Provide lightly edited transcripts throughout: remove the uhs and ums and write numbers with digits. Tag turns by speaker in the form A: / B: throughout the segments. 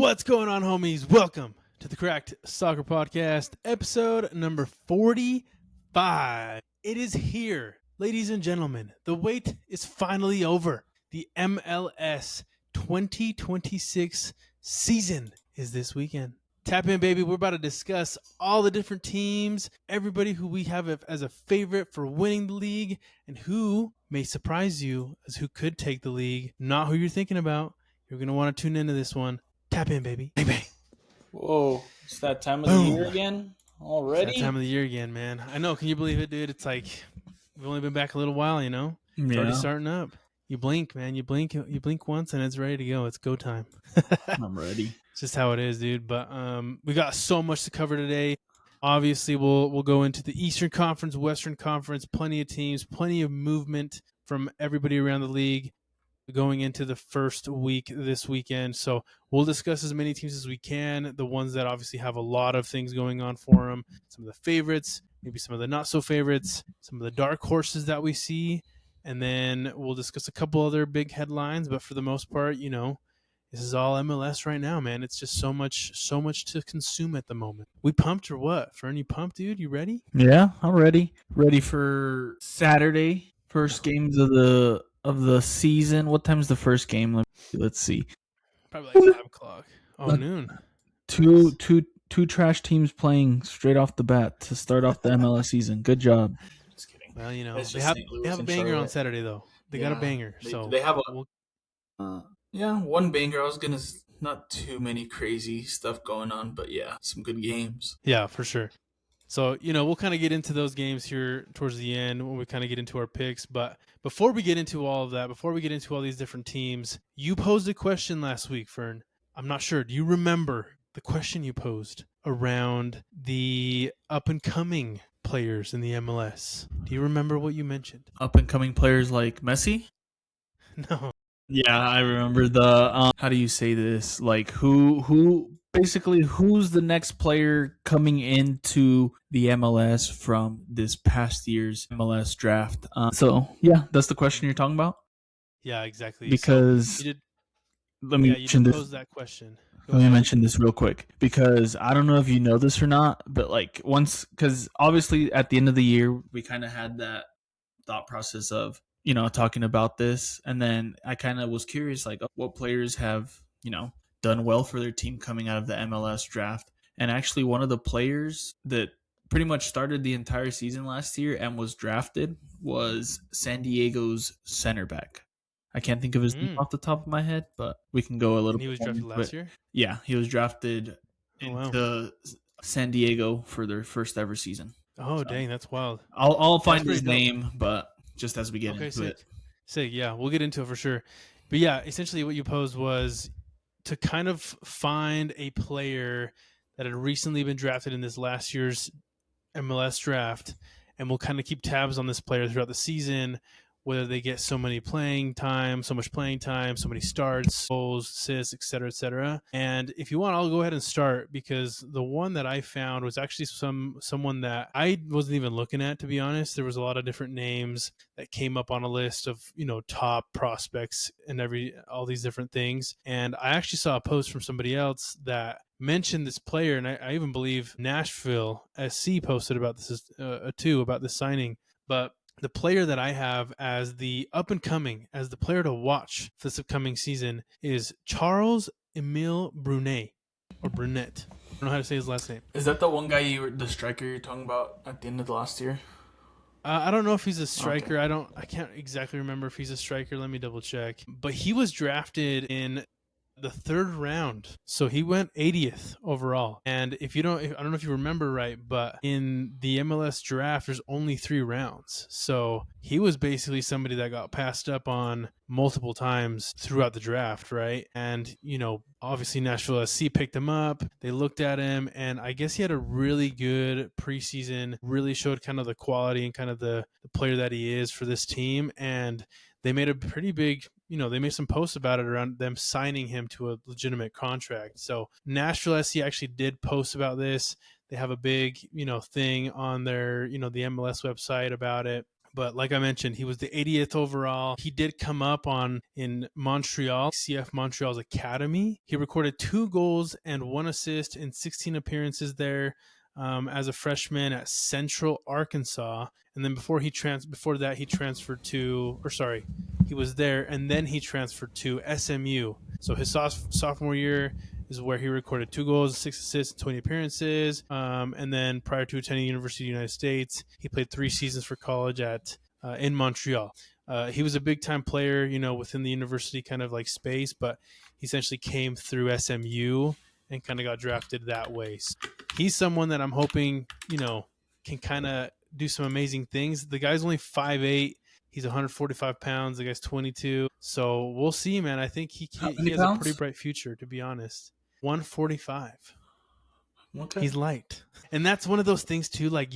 A: What's going on, homies? Welcome to the Cracked Soccer Podcast, episode number 45. It is here, ladies and gentlemen. The wait is finally over. The MLS 2026 season is this weekend. Tap in, baby. We're about to discuss all the different teams, everybody who we have as a favorite for winning the league, and who may surprise you as who could take the league. Not who you're thinking about. You're going to want to tune into this one. Tap in, baby. Bang, bang.
B: Whoa, it's that time of
A: Boom.
B: the year again already?
A: It's that time of the year again, man. I know. Can you believe it, dude? It's like we've only been back a little while, you know? It's already starting up. You blink, man. You blink once and it's ready to go. It's go time.
B: I'm ready.
A: It's just how it is, dude. But we got so much to cover today. Obviously, we'll go into the Eastern Conference, Western Conference, plenty of teams, plenty of movement from everybody around the league going into the first week this weekend. So we'll discuss as many teams as we can, the ones that obviously have a lot of things going on for them, some of the favorites, maybe some of the not so favorites, some of the dark horses that we see, and then we'll discuss a couple other big headlines. But for the most part, you know, this is all MLS right now, man. It's just so much to consume at the moment. We pumped or what? Fern, you pumped, dude? You ready?
B: Yeah, I'm ready. Ready for Saturday, first games of the season. What time's the first game? Let's see.
A: Probably like 5 o'clock. Oh, noon.
B: Two trash teams playing straight off the bat to start off the MLS season. Good job. Just kidding.
A: Well, you know, they have a banger on Saturday though. They got a banger.
B: They have one banger. I was gonna not too many crazy stuff going on, but yeah, some good games.
A: Yeah, for sure. So, you know, we'll kind of get into those games here towards the end when we kind of get into our picks. But before we get into all of that, before we get into all these different teams, you posed a question last week, Fern. I'm not sure. Do you remember the question you posed around the up-and-coming players in the MLS? Do you remember what you mentioned?
B: Up-and-coming players like Messi?
A: No.
B: Yeah, I remember the how do you say this? Like who's the next player coming into the MLS from this past year's MLS draft? So yeah, that's the question you're talking about.
A: Yeah, exactly.
B: Because let me mention this.
A: Pose that question.
B: Let me mention this real quick because I don't know if you know this or not, but like because obviously at the end of the year we kind of had that thought process of, you know, talking about this, and then I kind of was curious, like, what players have, you know, done well for their team coming out of the MLS draft. And actually one of the players that pretty much started the entire season last year and was drafted was San Diego's center back. I can't think of his name off the top of my head, but we can go a little bit.
A: He was drafted last year?
B: Yeah, he was drafted into San Diego for their first ever season.
A: Oh, so, dang, that's wild.
B: I'll find his name, but just as we get into it.
A: Sick, yeah, we'll get into it for sure. But yeah, essentially what you posed was to kind of find a player that had recently been drafted in this last year's MLS draft, and we'll kind of keep tabs on this player throughout the season, whether they get so much playing time, so many starts, goals, assists, et cetera. And if you want, I'll go ahead and start because the one that I found was actually someone that I wasn't even looking at, to be honest. There was a lot of different names that came up on a list of, you know, top prospects and all these different things. And I actually saw a post from somebody else that mentioned this player, and I even believe Nashville SC posted about this too, about this signing. But the player that I have as the up-and-coming, as the player to watch this upcoming season is Charles Emile Brunet, or Brunet. I don't know how to say his last name.
B: Is that the one guy the striker you're talking about at the end of the last year?
A: I don't know if he's a striker. Okay. I can't exactly remember if he's a striker. Let me double check. But he was drafted in the 3rd round, so he went 80th overall. And I don't know if you remember right, but in the MLS draft there's only 3 rounds, so he was basically somebody that got passed up on multiple times throughout the draft, right? And, you know, obviously Nashville SC picked him up, they looked at him, and I guess he had a really good preseason, really showed kind of the quality and kind of the player that he is for this team. And they made a pretty big, you know, they made some posts about it around them signing him to a legitimate contract. So Nashville SC actually did post about this. They have a big, you know, thing on their, you know, the MLS website about it. But like I mentioned, he was the 80th overall. He did come up in Montreal, CF Montreal's academy. He recorded 2 goals and 1 assist in 16 appearances there as a freshman at Central Arkansas. And then before that, he transferred to, or sorry, he was there and then he transferred to SMU. So his sophomore year is where he recorded 2 goals, 6 assists, 20 appearances. And then prior to attending University of the United States, he played 3 seasons for college in Montreal. He was a big time player, within the university kind of like space, but he essentially came through SMU and kind of got drafted that way. So he's someone that I'm hoping, can kind of do some amazing things. The guy's only 5'8". He's 145 pounds. The guy's 22. So we'll see, man. I think
B: How
A: he
B: many
A: has a pretty
B: pounds?
A: bright future, to be honest. 145.
B: Okay.
A: He's light. And that's one of those things too. Like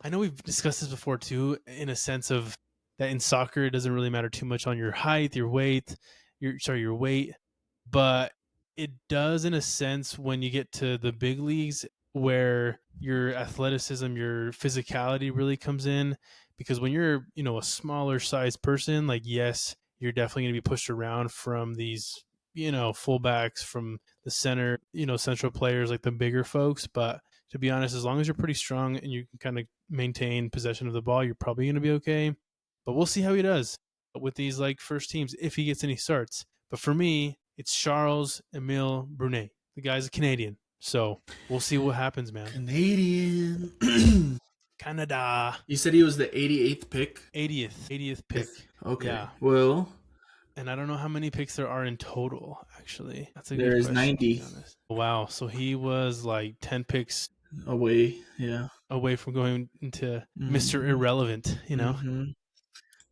A: I know we've discussed this before too, in a sense of that in soccer, it doesn't really matter too much on your height, your weight, your weight, but it does in a sense when you get to the big leagues where your athleticism, your physicality really comes in. Because when you're, a smaller sized person, like, yes, you're definitely going to be pushed around from these, fullbacks, from the center, central players, like the bigger folks. But to be honest, as long as you're pretty strong and you can kind of maintain possession of the ball, you're probably going to be okay. But we'll see how he does with these like first teams if he gets any starts. But for me, it's Charles Emile Brunet. The guy's a Canadian. So we'll see what happens, man.
B: Canadian.
A: Canada.
B: You said he was the 88th pick?
A: 80th pick.
B: Okay.
A: Yeah.
B: Well,
A: And I don't know how many picks there are in total, actually. That's a
B: there
A: good
B: is
A: question, to
B: 90
A: be honest. Wow. So he was like 10 picks
B: away. Yeah.
A: away from going into Mr.
B: Mhm.
A: Irrelevant,
B: Mhm.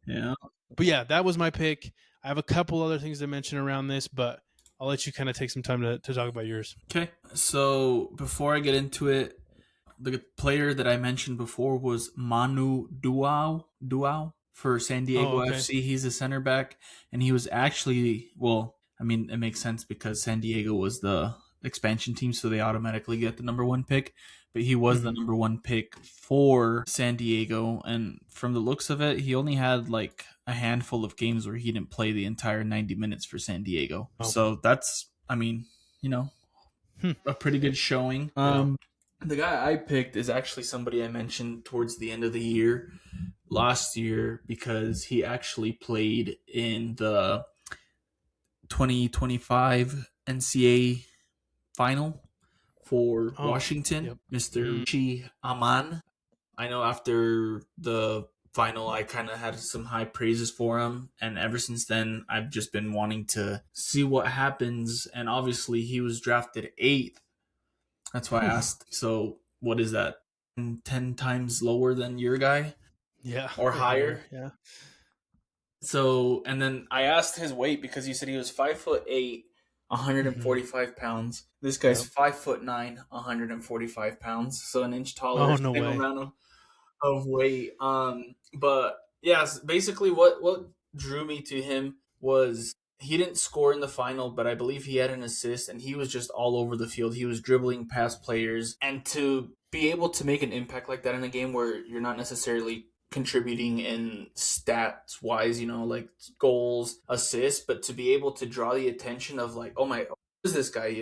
B: Yeah.
A: But yeah, that was my pick. I have a couple other things to mention around this, but I'll let you kind of take some time to talk about yours.
B: Okay. So before I get into it, the player that I mentioned before was Manu Duau for San
A: Oh,
B: Diego
A: okay.
B: FC. He's a center back, and he was actually, well, I mean, it makes sense because San Diego was the expansion team, so they automatically get the number 1 pick. But he was the
A: Mm-hmm.
B: number 1 pick for San Diego, and from the looks of it, he only had like a handful of games where he didn't play the entire 90 minutes for San Diego.
A: Oh.
B: So that's, I mean,
A: Hmm.
B: a pretty good showing.
A: Yeah.
B: The guy I picked is actually somebody I mentioned towards the end of the year last year because he actually played in the 2025 NCAA final for
A: Oh,
B: Washington,
A: yep.
B: Mr. Chi Aman. I know after the final, I kind of had some high praises for him. And ever since then, I've just been wanting to see what happens. And obviously, he was drafted 8th. That's why I asked. So, what is that? 10 times lower than your guy
A: Yeah,
B: or
A: or higher.
B: higher?
A: Yeah.
B: So, and then I asked his weight because you said he was 5'8",
A: Mm-hmm.
B: 145 pounds. This guy's
A: Yep.
B: 5'9", 145 pounds. So an inch taller,
A: Oh, no
B: same
A: way.
B: amount of weight. But yes, basically what drew me to him was he didn't score in the final, but I believe he had an assist, and he was just all over the field. He was dribbling past players, and to be able to make an impact like that in a game where you're not necessarily contributing in stats wise, like goals, assists, but to be able to draw the attention of like, oh my, who is this guy,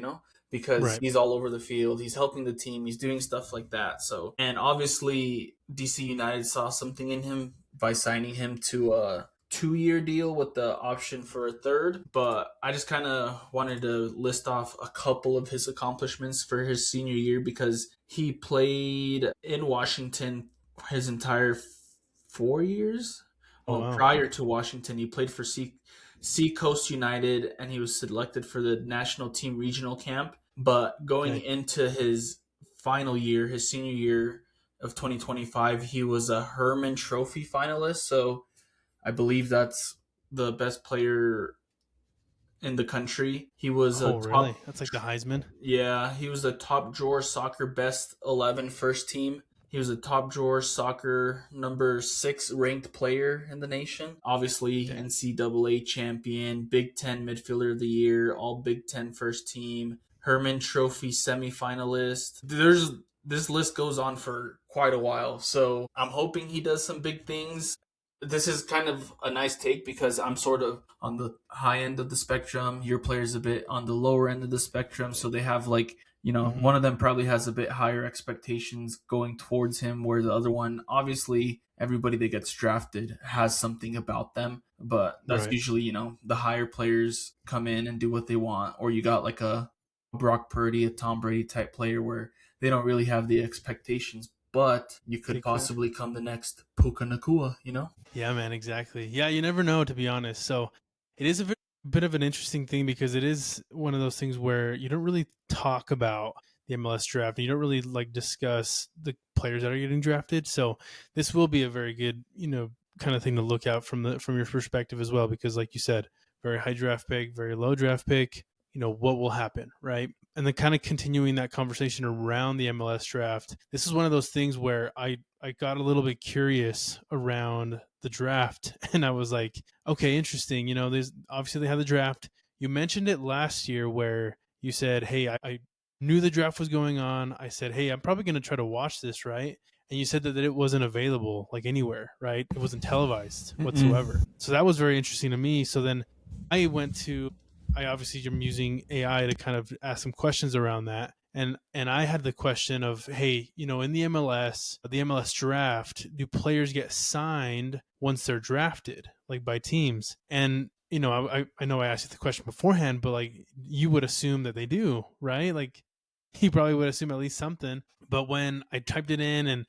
B: because
A: Right.
B: he's all over the field, he's helping the team, he's doing stuff like that. So, and obviously DC United saw something in him by signing him to a 2-year deal with the option for a third. But I just kind of wanted to list off a couple of his accomplishments for his senior year because he played in Washington his entire 4 years.
A: Oh,
B: Well,
A: wow.
B: prior to Washington, he played for Seacoast United, and he was selected for the national team regional camp. But going
A: Okay.
B: into his final year, his senior year of 2025, he was a Herman Trophy finalist. So I believe that's the best player in the country. He was a
A: Oh, really?
B: top,
A: That's like the Heisman.
B: yeah, he was a top drawer soccer best 11 first team. He was a top drawer soccer number 6 ranked player in the nation. Obviously,
A: Okay.
B: NCAA champion, Big Ten midfielder of the year, all Big Ten first team, Herman Trophy semifinalist. This list goes on for quite a while. So I'm hoping he does some big things. this is kind of a nice take because I'm sort of on the high end of the spectrum. Your player's a bit on the lower end of the spectrum. So they have like,
A: Mm-hmm.
B: one of them probably has a bit higher expectations going towards him, where the other one, obviously, everybody that gets drafted has something about them. But that's
A: Right.
B: usually, the higher players come in and do what they want. Or you got like a Brock Purdy, a Tom Brady type player where they don't really have the expectations, but you could
A: Kickoff.
B: possibly come the next Puka Nakua.
A: Yeah, man, exactly. Yeah, you never know, to be honest. So it is a bit of an interesting thing because it is one of those things where you don't really talk about the MLS draft and you don't really like discuss the players that are getting drafted. So this will be a very good, kind of thing to look out from your perspective as well, because like you said, very high draft pick, very low draft pick, what will happen, right? And then kind of continuing that conversation around the MLS draft. This is one of those things where I got a little bit curious around the draft and I was like, okay, interesting. There's obviously they had the draft. You mentioned it last year where you said, hey, I knew the draft was going on. I said, hey, I'm probably going to try to watch this, right? And you said that it wasn't available like anywhere, right? It wasn't televised
B: Mm-mm.
A: whatsoever. So that was very interesting to me. So then I went to I obviously am using AI to kind of ask some questions around that. And I had the question of, hey, in the MLS draft, do players get signed once they're drafted, like by teams? And I know I asked you the question beforehand, but like you would assume that they do, right? Like he probably would assume at least something. But when I typed it in, and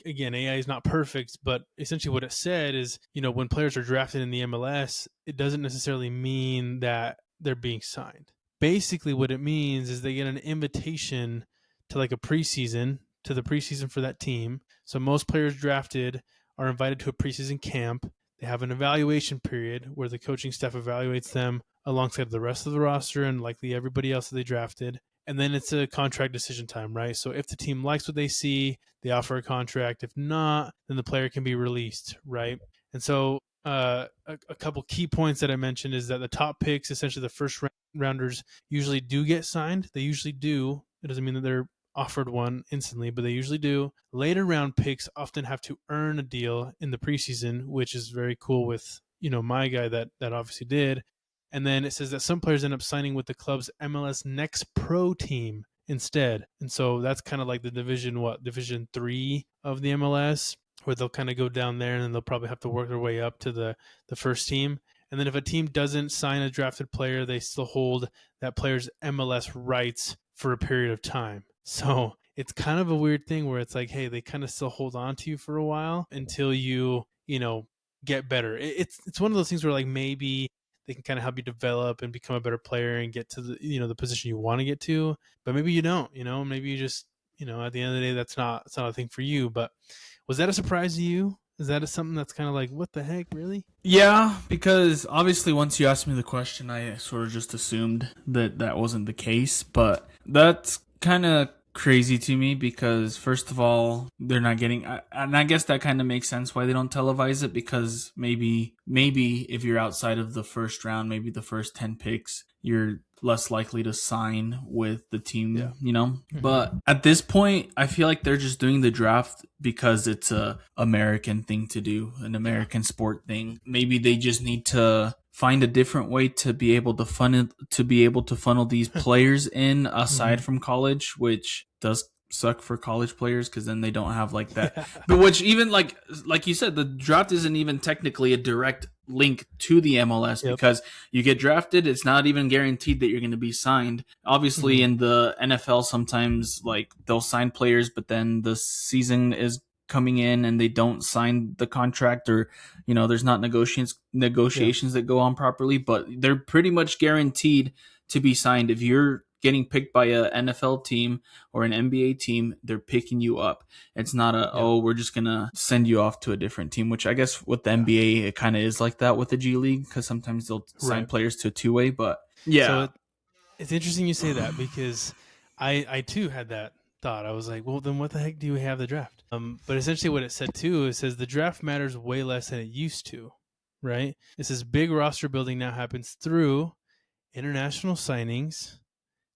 A: again, AI is not perfect, but essentially what it said is, when players are drafted in the MLS, it doesn't necessarily mean that they're being signed. Basically, what it means is they get an invitation to like a preseason, to the preseason for that team. So most players drafted are invited to a preseason camp. They have an evaluation period where the coaching staff evaluates them alongside the rest of the roster and likely everybody else that they drafted. And then it's a contract decision time, right? So if the team likes what they see, they offer a contract. If not, then the player can be released, right? And so a couple key points that I mentioned is that the top picks, essentially the first rounders, usually do get signed. They usually do. It doesn't mean that they're offered one instantly, but they usually do. Later round picks often have to earn a deal in the preseason, which is very cool with my guy that obviously did. And then it says that some players end up signing with the club's MLS Next Pro team instead. And so that's kind of like the Division 3 of the MLS, where they'll kind of go down there and then they'll probably have to work their way up to the first team. And then if a team doesn't sign a drafted player, they still hold that player's MLS rights for a period of time. So it's kind of a weird thing where it's like, hey, they kind of still hold on to you for a while until you get better. It's one of those things where like maybe they can kind of help you develop and become a better player and get to the position you want to get to, but maybe you don't. Maybe you just at the end of the day it's not a thing for you. But was that a surprise to you? Is that something that's kind of like, what the heck, really?
B: Yeah, because obviously once you asked me the question, I sort of just assumed that that wasn't the case. But that's kind of crazy to me because, first of all, they're not getting, and I guess that kind of makes sense why they don't televise it, because maybe if you're outside of the first round, maybe the first 10 picks, you're less likely to sign with the
A: Yeah.
B: team.
A: Mm-hmm.
B: But at this point, I feel like they're just doing the draft because it's a American thing to do, an
A: Yeah.
B: American sport thing. Maybe they just need to find a different way to be able to funnel these players in
A: Mm-hmm.
B: aside from college, which does suck for college players because then they don't have like that.
A: Yeah.
B: But which, even like you said, the draft isn't even technically a direct link to the MLS,
A: Yep.
B: because you get drafted, it's not even guaranteed that you're going to be signed. Obviously,
A: Mm-hmm.
B: in the NFL, sometimes like they'll sign players, but then the season is coming in and they don't sign the contract, or there's not
A: Yeah.
B: negotiations that go on properly, but they're pretty much guaranteed to be signed. If you're getting picked by a NFL team or an NBA team, they're picking you up. It's not
A: Yep.
B: we're just gonna send you off to a different team, which I guess with the
A: Yeah.
B: NBA it kind of is like that with the G League, because sometimes they'll sign
A: Right.
B: players to a two-way. But
A: So
B: yeah.
A: it's interesting you say that because I too had that thought. I was like, well, then what the heck do we have the draft? But essentially what it said too, it says the draft matters way less than it used to, right? It says big roster building now happens through international signings,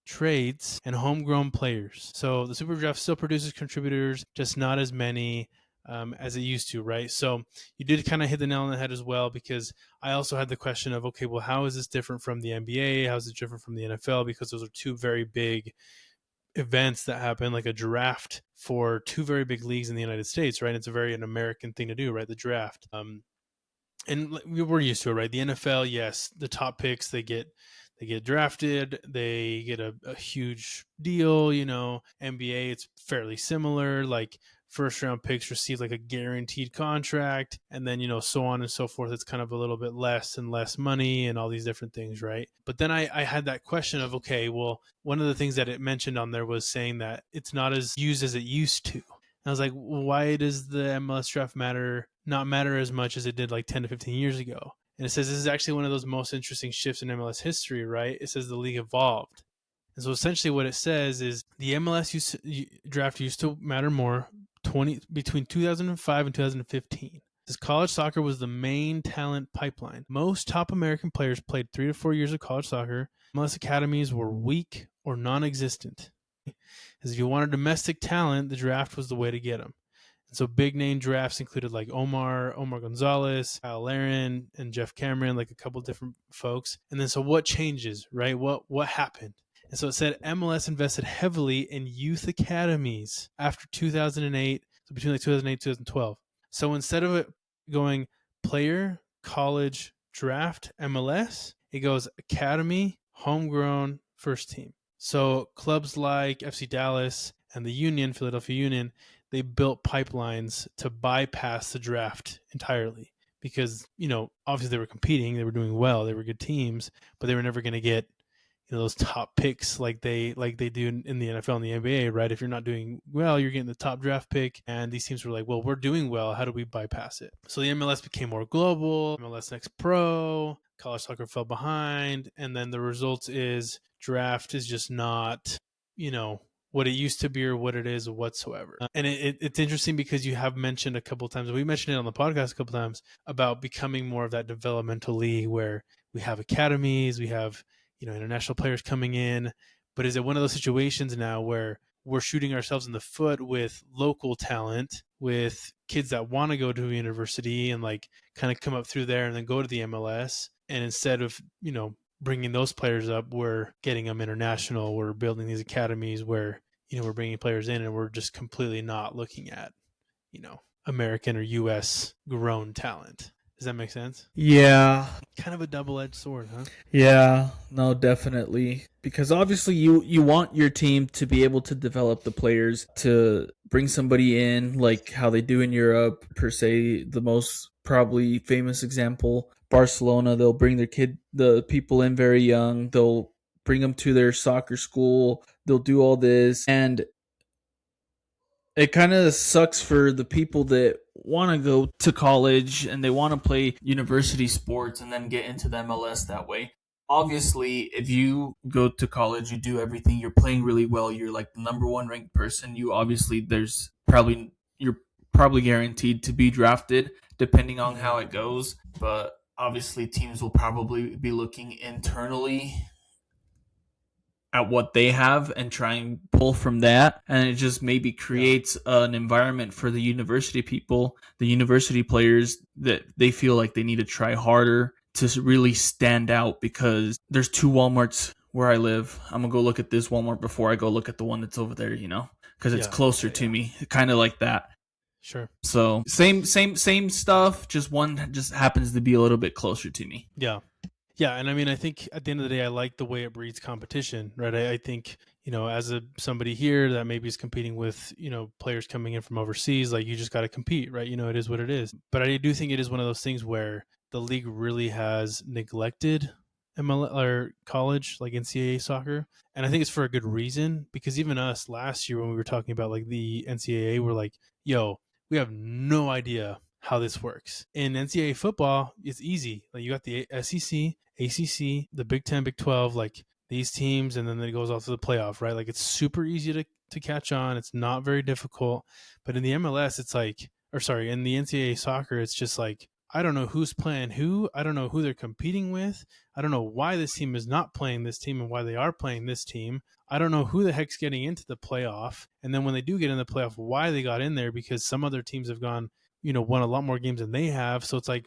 A: trades, and homegrown players. So the Super Draft still produces contributors, just not as many. as it used to, right? So you did kind of hit the nail on the head as well, because I also had the question of, okay, well, how is this different from the NBA? How is it different from the NFL? Because those are two very big events that happen, like a draft for two very big leagues in the United States, right? It's a very an American thing to do, right? The draft. And we were used to it, right? The NFL, yes, the top picks they get drafted, they get a huge deal. NBA, it's fairly similar. Like first round picks receive like a guaranteed contract, and then so on and so forth. It's kind of a little bit less and less money, and all these different things, right? But then I had that question of, okay, well, one of the things that it mentioned on there was saying that it's not as used as it used to. I was like, why does the MLS draft not matter as much as it did like 10 to 15 years ago? And it says this is actually one of those most interesting shifts in MLS history, right? It says the league evolved. And so essentially what it says is the MLS draft used to matter more between 2005 and 2015. As college soccer was the main talent pipeline. Most top American players played 3 to 4 years of college soccer. MLS academies were weak or non-existent. As if you wanted domestic talent, the draft was the way to get them. And so big name drafts included like Omar Gonzalez, Kyle Larin, and Jeff Cameron, like a couple different folks. And then so what changes, right? What happened? And so it said MLS invested heavily in youth academies after 2008, so between like 2008 and 2012. So instead of it going player, college, draft, MLS, it goes academy, homegrown, first team. So clubs like FC Dallas and the Union, Philadelphia Union, they built pipelines to bypass the draft entirely because, obviously they were competing, they were doing well, they were good teams, but they were never going to get, those top picks like they do in the NFL and the NBA, right? If you're not doing well, you're getting the top draft pick, and these teams were like, well, we're doing well, how do we bypass it? So the MLS became more global, MLS Next Pro, college soccer fell behind, and then the result is draft is just not, what it used to be or what it is whatsoever. And it's interesting because you have mentioned a couple of times, we mentioned it on the podcast a couple of times, about becoming more of that developmental league where we have academies, we have international players coming in. But is it one of those situations now where we're shooting ourselves in the foot with local talent, with kids that want to go to a university and like kind of come up through there and then go to the MLS, and instead of bringing those players up, we're getting them international, we're building these academies where we're bringing players in, and we're just completely not looking at American or US grown talent. Does that make sense?
B: Yeah.
A: Kind of a double-edged sword, huh?
B: Yeah, no, definitely. Because obviously you want your team to be able to develop the players, to bring somebody in like how they do in Europe, per se. The most probably famous example, Barcelona, they'll bring the people in very young. They'll bring them to their soccer school. They'll do all this. And it kind of sucks for the people that want to go to college and they want to play university sports and then get into the MLS that way. Obviously, if you go to college, you do everything, you're playing really well, you're like the number one ranked person, you're probably guaranteed to be drafted depending on how it goes. But obviously teams will probably be looking internally at what they have and try and pull from that, and it just maybe creates an environment for the university people, the university players, that they feel like they need to try harder to really stand out, because there's two Walmarts where I live. I'm gonna go look at this Walmart before I go look at the one that's over there, because it's closer to me, kind of like that.
A: Sure.
B: So same stuff, just one just happens to be a little bit closer to me.
A: Yeah, and I mean, I think at the end of the day, I like the way it breeds competition, right? I think, as somebody here that maybe is competing with, players coming in from overseas, like you just got to compete, right? It is what it is. But I do think it is one of those things where the league really has neglected ML or college, like NCAA soccer. And I think it's for a good reason, because even us last year when we were talking about like the NCAA, we're like, yo, we have no idea how this works. In NCAA football, it's easy. Like you got the SEC, ACC, the Big 10, Big 12, like these teams, and then it goes off to the playoff, right? Like it's super easy to catch on. It's not very difficult. But in the MLS, it's like, or sorry, in the NCAA soccer, it's just like I don't know who's playing who. I don't know who they're competing with. I don't know why this team is not playing this team and why they are playing this team. I don't know who the heck's getting into the playoff. And then when they do get in the playoff, why they got in there, because some other teams have gone, won a lot more games than they have. So it's like,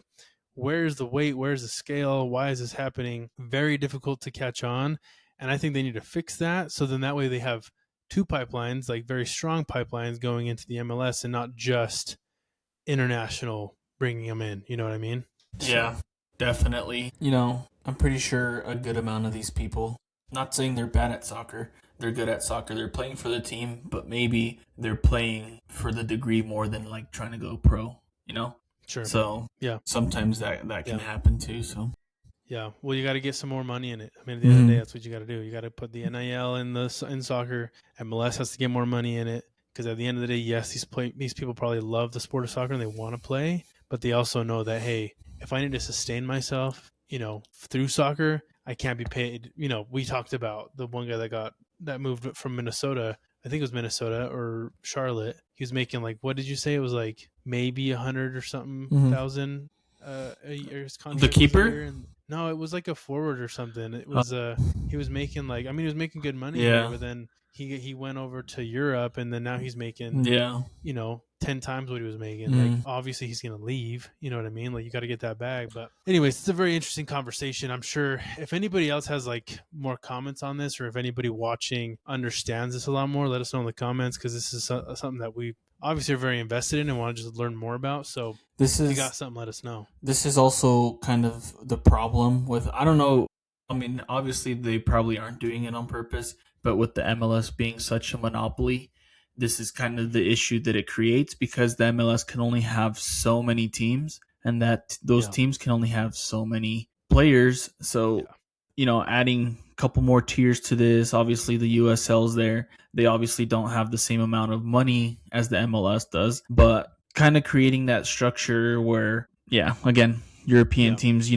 A: where's the weight? Where's the scale? Why is this happening? Very difficult to catch on. And I think they need to fix that. So then that way they have two pipelines, like very strong pipelines going into the MLS and not just international bringing them in. You know what I mean?
B: Yeah, definitely. I'm pretty sure a good amount of these people, not saying they're bad at soccer, they're good at soccer. They're playing for the team, but maybe they're playing for the degree more than like trying to go pro, you know?
A: Sure.
B: So
A: Yeah.
B: sometimes that can happen too. So
A: yeah, well, you got to get some more money in it. I mean, at the end of the day, that's what you got to do. You got to put the NIL in soccer. MLS has to get more money in it, because at the end of the day, yes, these people probably love the sport of soccer and they want to play, but they also know that, hey, if I need to sustain myself, through soccer, I can't be paid. We talked about the one guy that moved from Minnesota. I think it was Minnesota or Charlotte. He was making, like, what did you say? It was like maybe 100 or something thousand a year. His
B: the
A: contract was a
B: keeper,
A: year, and no, it was like a forward or something. It was he was making, like, I mean, he was making good money here,
B: yeah,
A: but then he went over to Europe, and then now he's making
B: yeah,
A: 10 times what he was making. Like,
B: mm.
A: obviously he's going to leave, you know what I mean? Like, you got to get that bag. But anyways, it's a very interesting conversation. I'm sure if anybody else has like more comments on this, or if anybody watching understands this a lot more, let us know in the comments, because this is something that we obviously are very invested in and want to just learn more about. So
B: This
A: if you
B: is
A: got something, let us know.
B: this is also kind of the problem with, I don't know, I mean, obviously they probably aren't doing it on purpose, but with the MLS being such a monopoly, this is kind of the issue that it creates, because the MLS can only have so many teams, and that those
A: Yeah.
B: teams can only have so many players. So,
A: Yeah.
B: adding a couple more tiers to this, obviously the USL's there. They obviously don't have the same amount of money as the MLS does, but kind of creating that structure where, yeah, again, European
A: Yeah.
B: teams,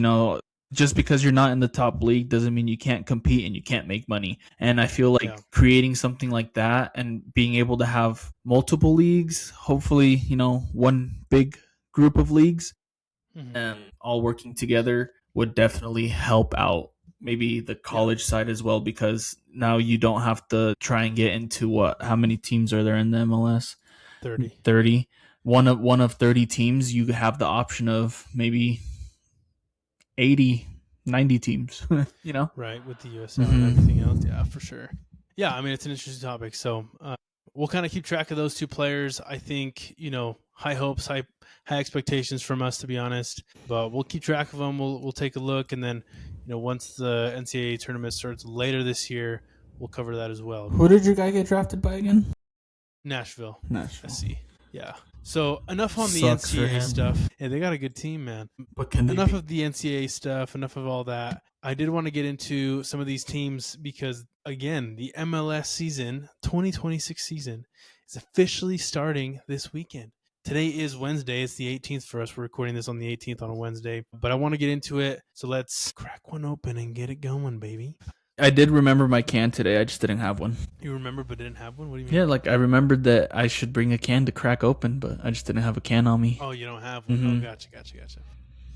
B: just because you're not in the top league doesn't mean you can't compete and you can't make money. And I feel like
A: Yeah.
B: creating something like that and being able to have multiple leagues, hopefully, one big group of leagues,
A: Mm-hmm.
B: and all working together would definitely help out maybe the
A: Yeah.
B: college side as well, because now you don't have to try and get into how many teams are there in the MLS?
A: 30.
B: 30. One of 30 teams, you have the option of maybe 80, 90 teams,
A: Right, with the USL and everything else.
B: Mm-hmm.
A: Yeah, for sure. Yeah, I mean, it's an interesting topic. So we'll kind of keep track of those two players. I think, high hopes, high expectations from us, to be honest. But we'll keep track of them. We'll take a look, and then, once the NCAA tournament starts later this year, we'll cover that as well.
B: Who did your guy get drafted by again?
A: Nashville,
B: Nashville.
A: SC. Yeah. So enough on the
B: Sucks for
A: NCAA
B: him.
A: stuff. Yeah, they got a good team, man.
B: But can they
A: Enough
B: be?
A: of the NCAA stuff, enough of all that. I did want to get into some of these teams because, again, the MLS season, 2026 season, is officially starting this weekend. Today is Wednesday. It's the 18th for us. We're recording this on the 18th on a Wednesday. But I want to get into it. So let's crack one open and get it going, baby.
B: I did remember my can today. I just didn't have one.
A: You remember but didn't have one? What do you mean?
B: Yeah, like I remembered that I should bring a can to crack open, but I just didn't have a can on me.
A: Oh, you don't have one?
B: Mhm.
A: Oh, gotcha.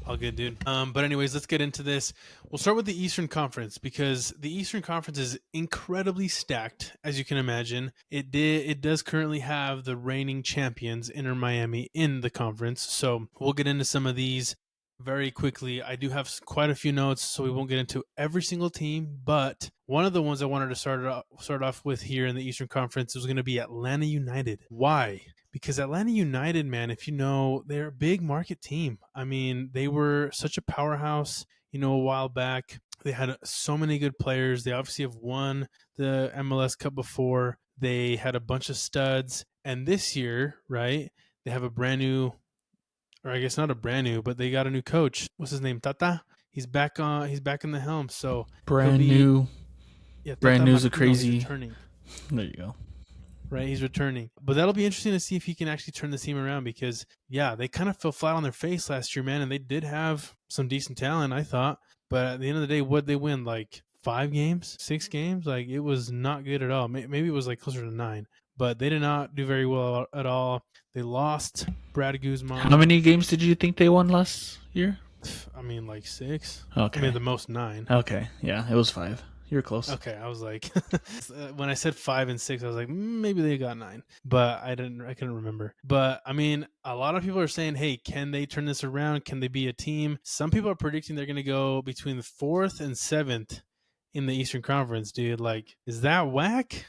A: All good, dude. But anyways, let's get into this. We'll start with the Eastern Conference, because the Eastern Conference is incredibly stacked, as you can imagine. It does currently have the reigning champions, Inter Miami, in the conference. So we'll get into some of these very quickly. I do have quite a few notes, so we won't get into every single team. But one of the ones I wanted to start off with here in the Eastern Conference is going to be Atlanta United. Why? Because Atlanta United, man, if you know, they're a big market team. I mean, they were such a powerhouse, a while back. They had so many good players. They obviously have won the MLS Cup before. They had a bunch of studs. And this year, right, they have a brand new, or I guess not a brand new, but they got a new coach. What's his name? Tata. He's back in the helm. So
B: Brand new.
A: yeah,
B: Brand
A: Tata
B: new's a
A: Martino. He's
B: crazy.
A: returning.
B: There you go.
A: Right, he's returning. But that'll be interesting to see if he can actually turn the team around, because, yeah, they kind of fell flat on their face last year, man, and they did have some decent talent, I thought. But at the end of the day, what'd they win? Like 5 games? 6 games? Like, it was not good at all. Maybe it was like closer to 9. But they did not do very well at all. They lost Brad
B: How
A: Guzman.
B: many games did you think they won last year?
A: I mean, like 6. I mean,
B: Okay.
A: the most 9.
B: Okay. Yeah, it was 5. You're close.
A: Okay, I was like, when I said 5 and 6, I was like, maybe they got 9, but I couldn't remember. But I mean, a lot of people are saying, hey, can they turn this around? Can they be a team? Some people are predicting they're going to go between the 4th and 7th in the Eastern Conference, dude. Like, is that whack,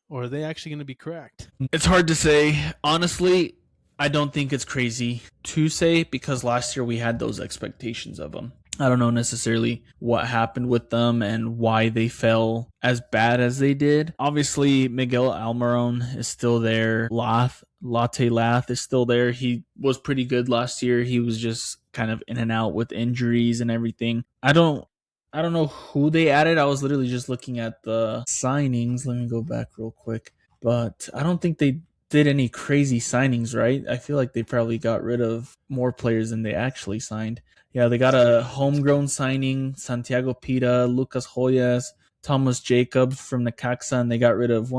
A: or are they actually going to be correct?
B: It's hard to say. Honestly, I don't think it's crazy to say because last year we had those expectations of them. I don't know necessarily what happened with them and why they fell as bad as they did. Obviously, Miguel Almiron is still there. Latte Lath is still there. He was pretty good last year. He was just kind of in and out with injuries and everything. I don't know who they added. I was literally just looking at the signings. Let me go back real quick. But I don't think they did any crazy signings, right? I feel like they probably got rid of more players than they actually signed. Yeah, they got a
A: Yeah, I think so.
B: homegrown signing, Santiago Pita, Lucas Hoyas, Thomas Jacobs from Necaxa, and they got rid of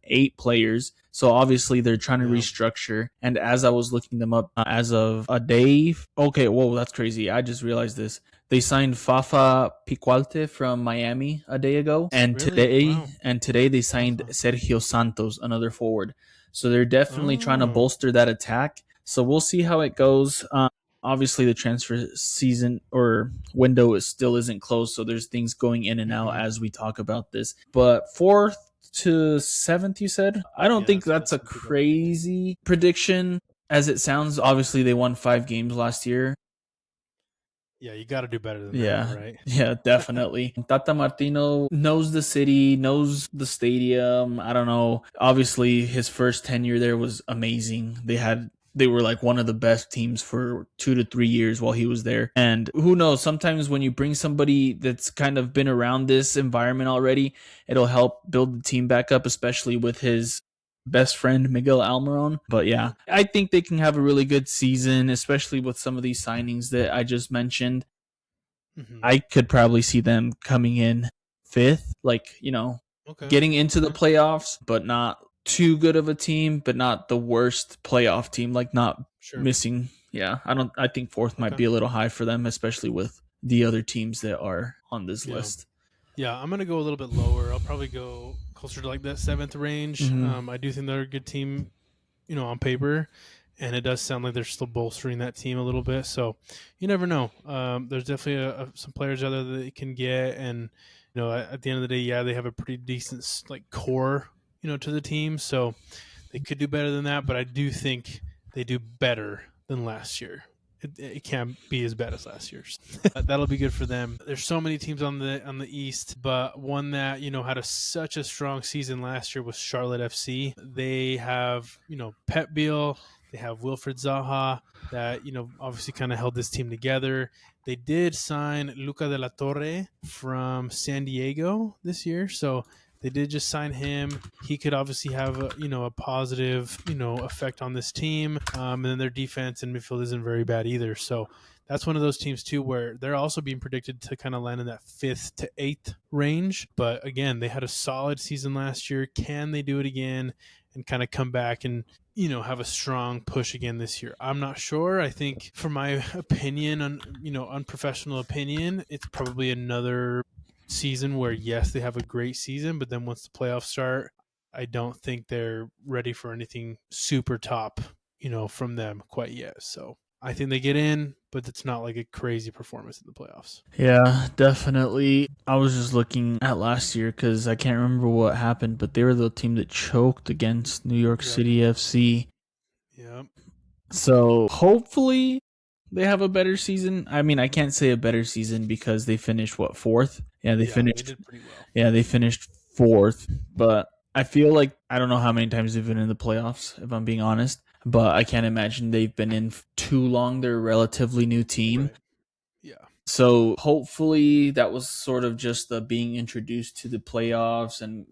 B: 8 players. So obviously they're trying to
A: Yeah.
B: restructure. And as I was looking them up as of a day, okay, whoa, that's crazy. I just realized this. They signed Fafa Piqualte from Miami a day ago, and
A: Really?
B: today
A: Wow.
B: they signed
A: Awesome.
B: Sergio Santos, another forward. So they're definitely trying to
A: Oh.
B: bolster that attack. So we'll see how it goes. Obviously, the transfer season or window still isn't closed, so there's things going in and out
A: Mm-hmm.
B: as we talk about this. But 4th to 7th, you said? I don't
A: Yeah,
B: think that's
A: that's
B: a
A: what people are predicting.
B: crazy prediction as it sounds. Obviously, they won 5 games last year.
A: Yeah, you got to do better than that,
B: Yeah,
A: right?
B: yeah, definitely. Tata Martino knows the city, knows the stadium. I don't know. Obviously, his first tenure there was amazing. They were like one of the best teams for 2 to 3 years while he was there. And who knows, sometimes when you bring somebody that's kind of been around this environment already, it'll help build the team back up, especially with his best friend Miguel Almiron. But yeah,
A: Yeah.
B: I think they can have a really good season, especially with some of these signings that I just mentioned.
A: Mm-hmm.
B: I could probably see them coming in 5th, like,
A: Okay.
B: getting into the
A: Okay.
B: playoffs, but not too good of a team, but not the worst playoff team, like not
A: Sure.
B: missing. Yeah, I think 4th might
A: Okay.
B: be a little high for them, especially with the other teams that are on this
A: Yeah.
B: list.
A: Yeah, I'm gonna go a little bit lower. I'll probably go closer to like that 7th range.
B: Mm-hmm.
A: I do think they're a good team, on paper, and it does sound like they're still bolstering that team a little bit. So you never know. There's definitely some players out there that they can get, and at the end of the day, yeah, they have a pretty decent like core, to the team. So they could do better than that, but I do think they do better than last year. It can't be as bad as last year's. That'll be good for them. There's so many teams on the East, but one that had such a strong season last year was Charlotte FC. They have Pep Biel, they have Wilfred Zaha that obviously kind of held this team together. They did sign Luca de la Torre from San Diego this year, so they did just sign him. He could obviously have a positive effect on this team. And then their defense and midfield isn't very bad either. So that's one of those teams too where they're also being predicted to kind of land in that 5th to 8th range. But again, they had a solid season last year. Can they do it again and kind of come back and have a strong push again this year? I'm not sure. I think, for my opinion, unprofessional opinion, it's probably another season where, yes, they have a great season, but then once the playoffs start, I don't think they're ready for anything super top, from them quite yet. So I think they get in, but it's not like a crazy performance in the playoffs.
B: Yeah, definitely. I was just looking at last year because I can't remember what happened, but they were the team that choked against New York
A: Yep.
B: City FC.
A: Yep.
B: So hopefully they have a better season. I mean, I can't say a better season because they finished what, 4th? Yeah, they
A: Yeah, they
B: finished.
A: did pretty well.
B: Yeah, they finished 4th. But I feel like I don't know how many times they've been in the playoffs, if I'm being honest. But I can't imagine they've been in too long. They're a relatively new team.
A: Right. Yeah.
B: So hopefully that was sort of just the being introduced to the playoffs, and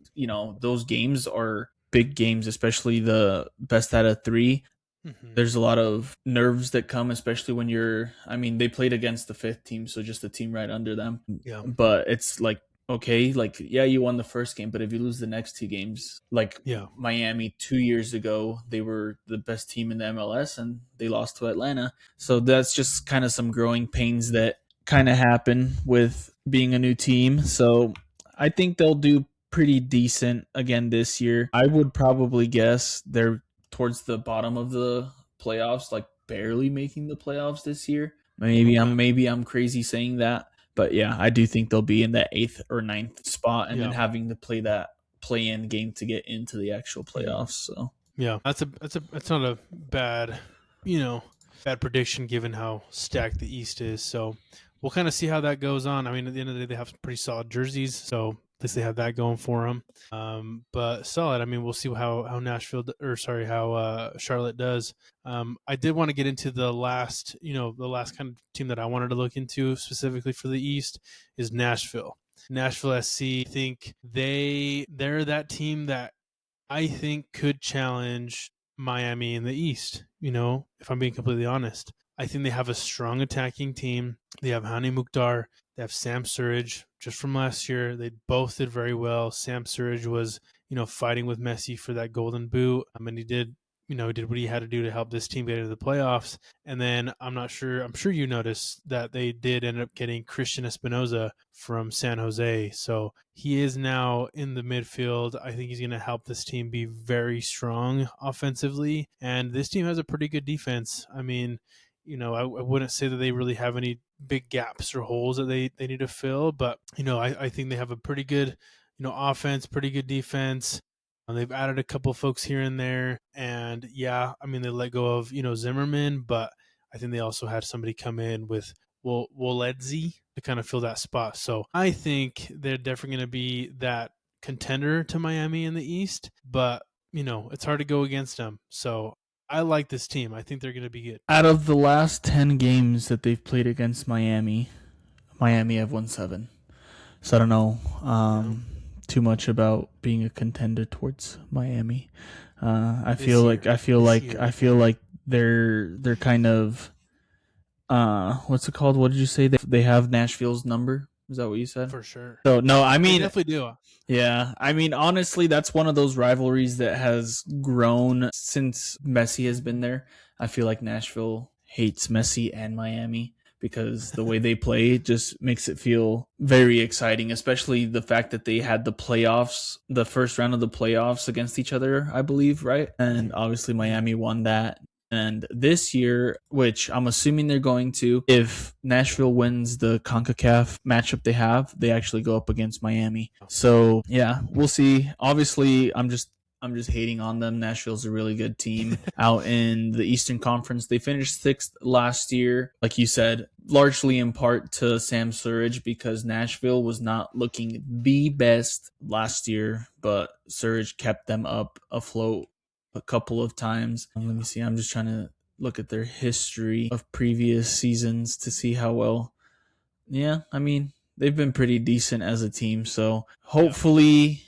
B: those games are big games, especially the best out of 3.
A: Mm-hmm.
B: There's a lot of nerves that come, especially when they played against the 5th team, so just the team right under them.
A: Yeah.
B: But it's like okay, like, yeah, you won the first game, but if you lose the next two games, like
A: Yeah.
B: Miami 2 years ago, they were the best team in the MLS and they lost to Atlanta. So that's just kind of some growing pains that kind of happen with being a new team. So I think they'll do pretty decent again this year. I would probably guess they're towards the bottom of the playoffs, like barely making the playoffs this year.
A: Okay.
B: Maybe I'm crazy saying that, but yeah, I do think they'll be in that eighth or ninth spot, and then
A: Yeah.
B: having to play that play-in game to get into the actual
A: Mhm.
B: playoffs. So
A: Yeah. That's not a bad, you know, bad prediction given how stacked the East is. So we'll kind of see how that goes on. I mean, at the end of the day, they have some pretty solid jerseys, so at least they have that going for them. But solid. I mean, we'll see how Nashville or sorry how Charlotte does. I did want to get into the last, the last kind of team that I wanted to look into specifically for the East is Nashville. Nashville SC. I think they're that team that I think could challenge Miami in the East. If I'm being completely honest, I think they have a strong attacking team. They have Hani Mukhtar, they have Sam Surridge just from last year. They both did very well. Sam Surridge was, fighting with Messi for that golden boot. And he did, did what he had to do to help this team get into the playoffs. And then I'm sure you noticed that they did end up getting Christian Espinoza from San Jose. So he is now in the midfield. I think he's going to help this team be very strong offensively. And this team has a pretty good defense. I mean, I wouldn't say that they really have any big gaps or holes that they need to fill, but, I think they have a pretty good, offense, pretty good defense. They've added a couple folks here and there. And yeah, I mean, they let go of, Zimmerman, but I think they also had somebody come in with Woledzi to kind of fill that spot. So I think they're definitely going to be that contender to Miami in the East, but it's hard to go against them. So I like this team. I think they're going to be good.
B: out of the last 10 games that they've played against Miami, Miami have won 7. So I don't know
A: Yeah.
B: too much about being a contender towards Miami. I
A: This
B: feel
A: year.
B: like I feel
A: This
B: like
A: year.
B: I feel like they're kind of what's it called? What did you say? They have Nashville's number. Is that what you said?
A: For sure.
B: So no, I
A: They
B: mean,
A: definitely do.
B: yeah, I mean, honestly, that's one of those rivalries that has grown since Messi has been there. I feel like Nashville hates Messi and Miami because the way they play just makes it feel very exciting, especially the fact that they had the playoffs, the first round of the playoffs against each other, I believe, right? And obviously
A: Mhm.
B: Miami won that. And this year, which I'm assuming they're going to, if Nashville wins the CONCACAF matchup they have, they actually go up against Miami. So yeah, we'll see. Obviously, I'm just hating on them. Nashville's a really good team out in the Eastern Conference. They finished 6th last year, like you said, largely in part to Sam Surridge because Nashville was not looking the best last year, but Surridge kept them up afloat a couple of times. Let me see. I'm just trying to look at their history of previous seasons to see how well. Yeah, I mean, they've been pretty decent as a team. So
A: Yeah.
B: hopefully.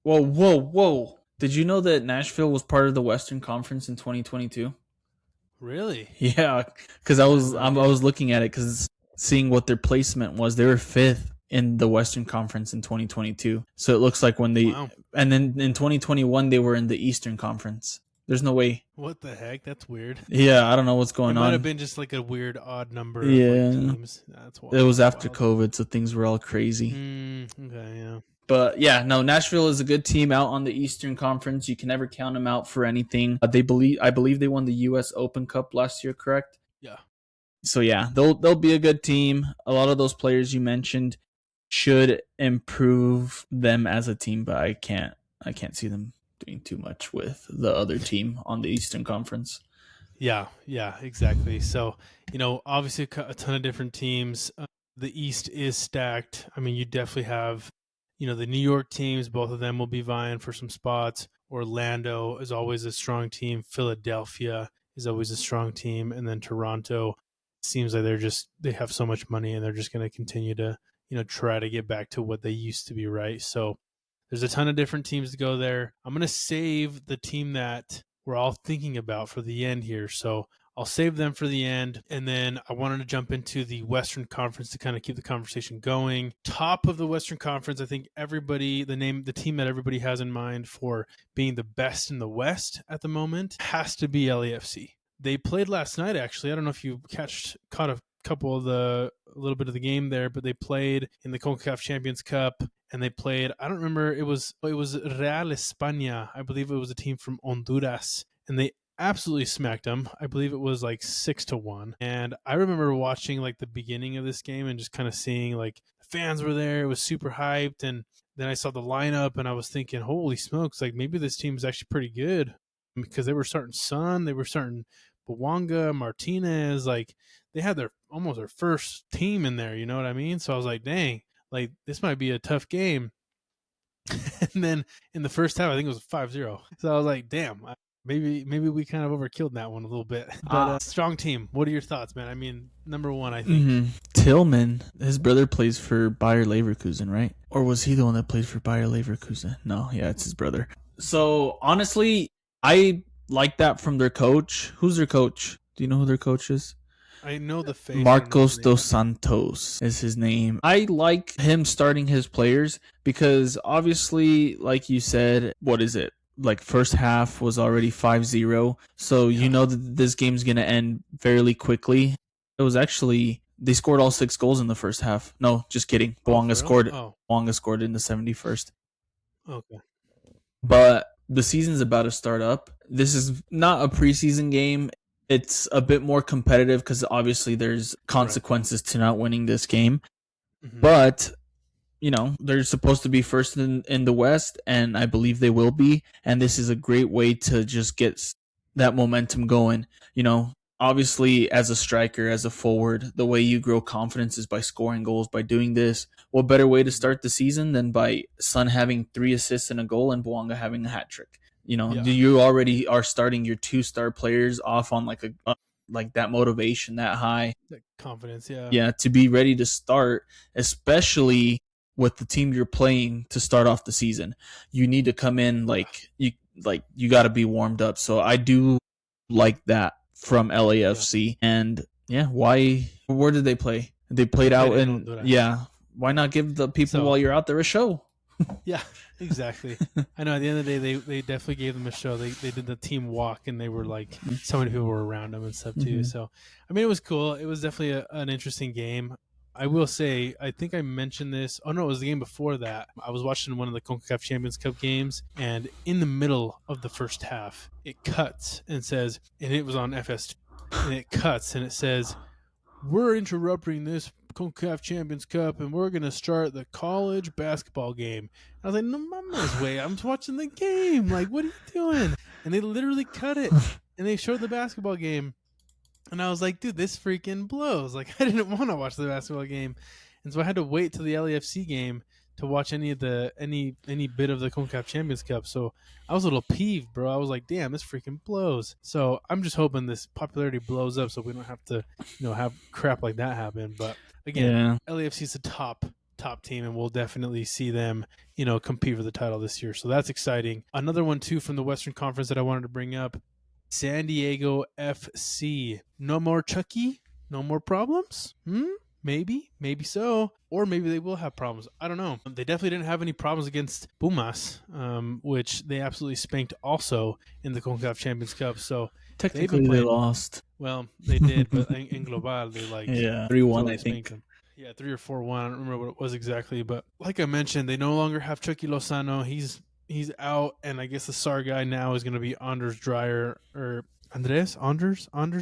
B: Whoa, whoa, whoa. Did you know that Nashville was part of the Western Conference in 2022?
A: Really?
B: Yeah, because
A: I had no
B: I
A: idea.
B: was looking at it because seeing what their placement was, they were 5th in the Western Conference in 2022. So it looks like when they
A: Wow.
B: and then in 2021 they were in the Eastern Conference. There's no way.
A: What the heck? That's weird.
B: Yeah, I don't know what's
A: It
B: going
A: might have
B: on.
A: been just like a weird odd number of like
B: Yeah,
A: teams. That's
B: it
A: wild.
B: was
A: That's
B: after
A: wild.
B: COVID, so things were all crazy.
A: Okay, yeah.
B: But yeah, no, Nashville is a good team out on the Eastern Conference. You can never count them out for anything. I believe they won the U.S. Open Cup last year, correct?
A: Yeah.
B: So yeah, they'll be a good team. A lot of those players you mentioned should improve them as a team, but I can't see them doing too much with the other team on the Eastern Conference.
A: Yeah, exactly. So, obviously a ton of different teams. The East is stacked. I mean, you definitely have, the New York teams, both of them will be vying for some spots. Orlando is always a strong team. Philadelphia is always a strong team. And then Toronto seems like they have so much money and they're just going to continue to, try to get back to what they used to be, right? So there's a ton of different teams to go there. I'm going to save the team that we're all thinking about for the end here. So I'll save them for the end. And then I wanted to jump into the Western Conference to kind of keep the conversation going. Top of the Western Conference, I think the team that everybody has in mind for being the best in the West at the moment has to be LAFC. They played last night, actually. I don't know if you caught a little bit of the game there, but they played in the CONCACAF Champions Cup, and they played, I don't remember, it was Real España. I believe it was a team from Honduras, and they absolutely smacked them. I believe it was like 6-1. And I remember watching like the beginning of this game and just kind of seeing like fans were there. It was super hyped. And then I saw the lineup and I was thinking, holy smokes, like maybe this team is actually pretty good, because they were starting Son, they were starting Bawanga, Martinez, like they had almost their first team in there, you know what I mean? So I was like, dang, like this might be a tough game. And then in the first half, I think it was 5-0. So I was like, damn, maybe we kind of overkilled that one a little bit. But strong team. What are your thoughts, man? I mean, number one, I think.
B: Tillman, his brother plays for Bayer Leverkusen, right? Or was he the one that plays for Bayer Leverkusen? No, yeah, it's his brother. So honestly, I like that from their coach. Who's their coach? Do you know who their coach is?
A: I know the face.
B: Marcos dos Santos is his name. I like him starting his players because obviously, like you said, what is it? Like first half was already 5-0. So you know that this game's going to end fairly quickly. It was actually, they scored all 6 goals in the first half. No, just kidding. Bawanga scored in the 71st.
A: Okay.
B: But the season's about to start up. This is not a preseason game. It's a bit more competitive because obviously there's consequences to not winning this game. Mm-hmm. But, you know, they're supposed to be first in the West, and I believe they will be. And this is a great way to just get that momentum going. You know, obviously as a striker, as a forward, the way you grow confidence is by scoring goals, by doing this. What better way to start the season than by Son having 3 assists and a goal and Bawanga having a hat trick? You know, you already are starting your 2-star players off on like that motivation, that high,
A: that confidence,
B: to be ready to start, especially with the team you're playing to start off the season. You need to come in you got to be warmed up. So I do like that from LAFC, and where did they play? They played out in Why not give the people while you're out there a show?
A: Yeah, exactly. I know at the end of the day, they definitely gave them a show. They did the team walk, and they were like, so many people were around them and stuff too. Mm-hmm. So, I mean, it was cool. It was definitely an interesting game. I will say, I think I mentioned this. Oh, no, it was the game before that. I was watching one of the CONCACAF Champions Cup games, and in the middle of the first half, it cuts and says, and it was on FS2, and it cuts and it says, we're interrupting this CONCACAF Champions Cup, and we're going to start the college basketball game. I was like, no, mama's way. I'm watching the game. Like, what are you doing? And they literally cut it, and they showed the basketball game. And I was like, dude, this freaking blows. Like, I didn't want to watch the basketball game. And so I had to wait till the LAFC game to watch any bit of the CONCACAF Champions Cup. So I was a little peeved, bro. I was like, damn, this freaking blows. So I'm just hoping this popularity blows up so we don't have to, have crap like that happen. But again, LAFC is a top team, and we'll definitely see them, compete for the title this year. So that's exciting. Another one too from the Western Conference that I wanted to bring up, San Diego FC. No more Chucky? No more problems? Maybe so. Or maybe they will have problems. I don't know. They definitely didn't have any problems against Pumas, which they absolutely spanked also in the CONCACAF Champions Cup. So
B: technically they lost.
A: Well, they did, but in Global, they
B: 3-1, totally I think. Them.
A: Yeah, 3 or 4-1. I don't remember what it was exactly. But like I mentioned, they no longer have Chucky Lozano. He's out, and I guess the SAR guy now is going to be Anders Dreyer, or Anders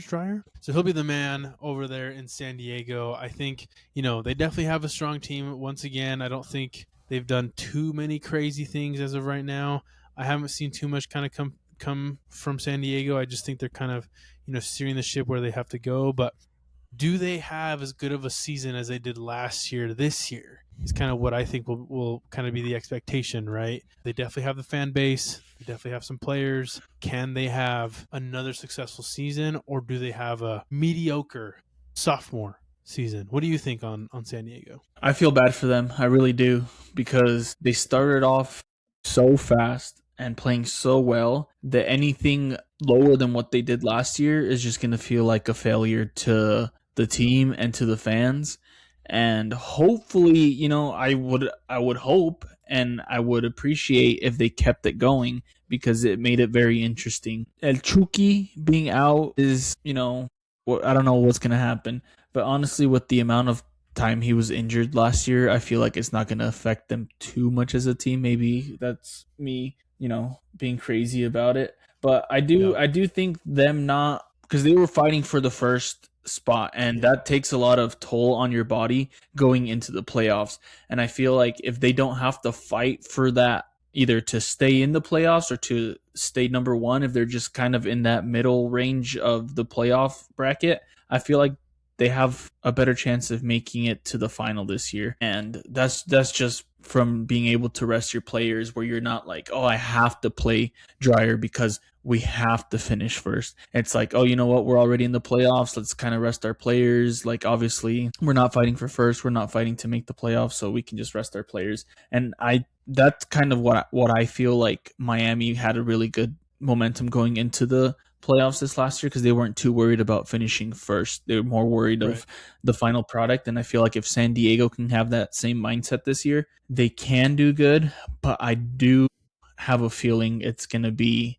A: Dreyer. So he'll be the man over there in San Diego. I think, they definitely have a strong team. Once again, I don't think they've done too many crazy things as of right now. I haven't seen too much kind of come from San Diego. I just think they're kind of, steering the ship where they have to go. But do they have as good of a season as they did last year this year? Is kind of what I think will kind of be the expectation, right? They definitely have the fan base. They definitely have some players. Can they have another successful season, or do they have a mediocre sophomore season? What do you think on San Diego?
B: I feel bad for them. I really do, because they started off so fast and playing so well that anything lower than what they did last year is just going to feel like a failure to the team and to the fans. And hopefully, I would hope and I would appreciate if they kept it going because it made it very interesting. El Chucky being out is, I don't know what's going to happen. But honestly, with the amount of time he was injured last year, I feel like it's not going to affect them too much as a team. Maybe that's me, being crazy about it. But I do,
A: Yeah.
B: I do think them not because they were fighting for the first spot, and
A: Yeah.
B: that takes a lot of toll on your body going into the playoffs. And I feel like if they don't have to fight for that, either to stay in the playoffs or to stay number one, if they're just kind of in that middle range of the playoff bracket, I feel like they have a better chance of making it to the final this year. And that's just from being able to rest your players where you're not like, oh, I have to play Dryer because we have to finish first. It's like, oh, you know what? We're already in the playoffs. Let's kind of rest our players. Like, obviously, we're not fighting for first. We're not fighting to make the playoffs, so we can just rest our players. And that's kind of what I feel like Miami had a really good momentum going into the playoffs this last year because they weren't too worried about finishing first. They were more worried
A: Right.
B: of the final product. And I feel like if San Diego can have that same mindset this year, they can do good. But I do have a feeling it's going to be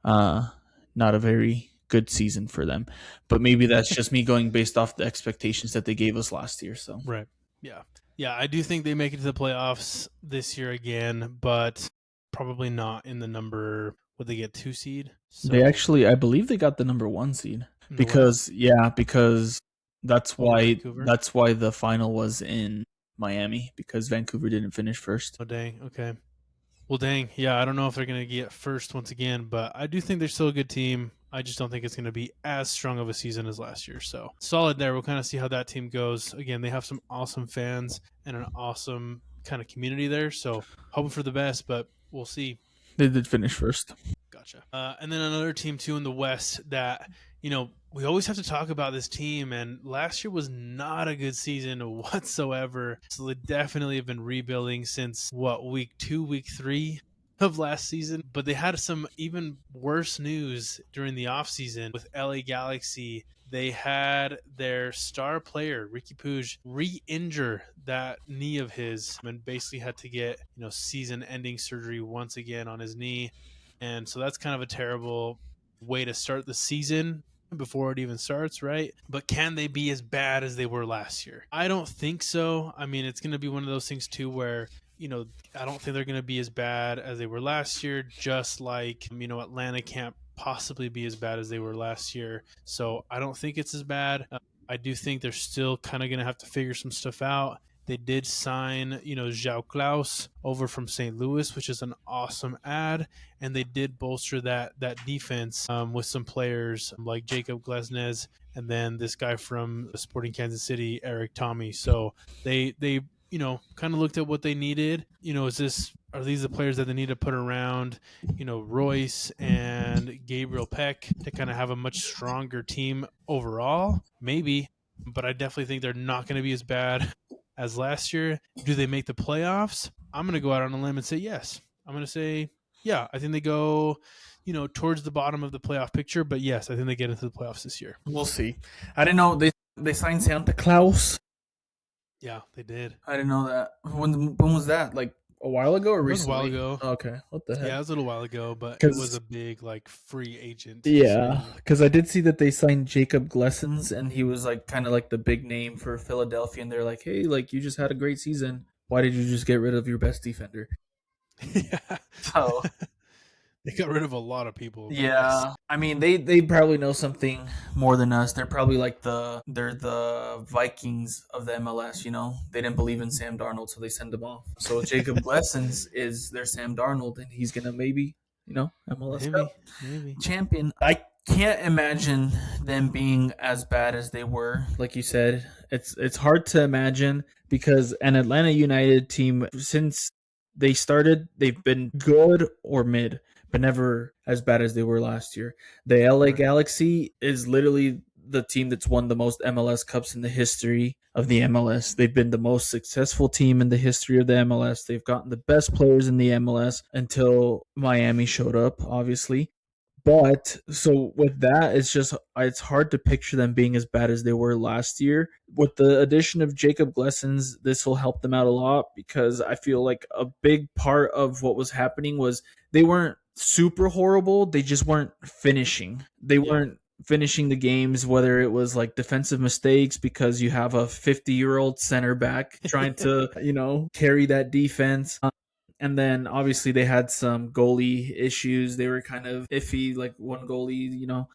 B: not a very good season for them. But maybe that's just me going based off the expectations that they gave us last year. So
A: Right. Yeah. Yeah, I do think they make it to the playoffs this year again, but probably not in the number. Would they get 2 seed?
B: they
A: So
B: actually, I believe they got the number 1 seed
A: in the West
B: because that's
A: over
B: why
A: Vancouver.
B: the final was in Miami because Vancouver didn't finish first.
A: Oh dang. Okay. Well, dang. Yeah, I don't know if they're going to get first once again, but I do think they're still a good team. I just don't think it's going to be as strong of a season as last year. So solid there. We'll kind of see how that team goes. Again, they have some awesome fans and an awesome kind of community there. So hoping for the best, but we'll see.
B: They did finish first.
A: Gotcha. And then another team too in the West that we always have to talk about this team, and last year was not a good season whatsoever. So they definitely have been rebuilding since week 2, week 3 of last season. But they had some even worse news during the offseason with LA Galaxy. They had their star player Ricky Puig re-injure that knee of his and basically had to get season-ending surgery once again on his knee. And so that's kind of a terrible way to start the season before it even starts, right? But can they be as bad as they were last year? I don't think so. I mean, it's going to be one of those things too where, I don't think they're going to be as bad as they were last year, just like, Atlanta can't possibly be as bad as they were last year. So I don't think it's as bad. I do think they're still kind of going to have to figure some stuff out. They did sign, João Klaus over from St. Louis, which is an awesome ad, and they did bolster that defense with some players like Jacob Glesnes and then this guy from Sporting Kansas City, Eric Tommy. So they kind of looked at what they needed. Are these the players that they need to put around, Royce and Gabriel Peck to kind of have a much stronger team overall? Maybe, but I definitely think they're not going to be as bad as last year. Do they make the playoffs? I'm going to go out on a limb and say yes. I'm going to say, yeah, I think they go, towards the bottom of the playoff picture. But yes, I think they get into the playoffs this year.
B: We'll see. I didn't know they signed Santa Claus.
A: Yeah, they did.
B: I didn't know that. When was that? Like a while ago or
A: It was a
B: recently?
A: while ago.
B: Okay, what the heck?
A: Yeah, it was a little while ago, but it was a big free agent.
B: Yeah, because I did see that they signed Jacob Glessens, and he was like kind of like the big name for Philadelphia, and they're like, hey, like you just had a great season. Why did you just get rid of your best defender?
A: Yeah.
B: So
A: They got rid of a lot of people.
B: yeah, yes. I mean they probably know something more than us. They're probably like they're the Vikings of the MLS. They didn't believe in Sam Darnold, so they send him off. So Jacob Glessens is their Sam Darnold, and he's gonna maybe MLS
A: maybe
B: champion. I can't imagine them being as bad as they were. Like you said, it's hard to imagine because an Atlanta United team since they started, they've been good or mid, but never as bad as they were last year. The LA Galaxy is literally the team that's won the most MLS Cups in the history of the MLS. They've been the most successful team in the history of the MLS. They've gotten the best players in the MLS until Miami showed up, obviously. But so with that, it's hard to picture them being as bad as they were last year. With the addition of Jacob Glessons, this will help them out a lot because I feel like a big part of what was happening was they weren't super horrible. They just weren't finishing. They weren't finishing the games, whether it was like defensive mistakes because you have a 50-year-old center back trying to, carry that defense. And then obviously they had some goalie issues. They were kind of iffy, like one goalie.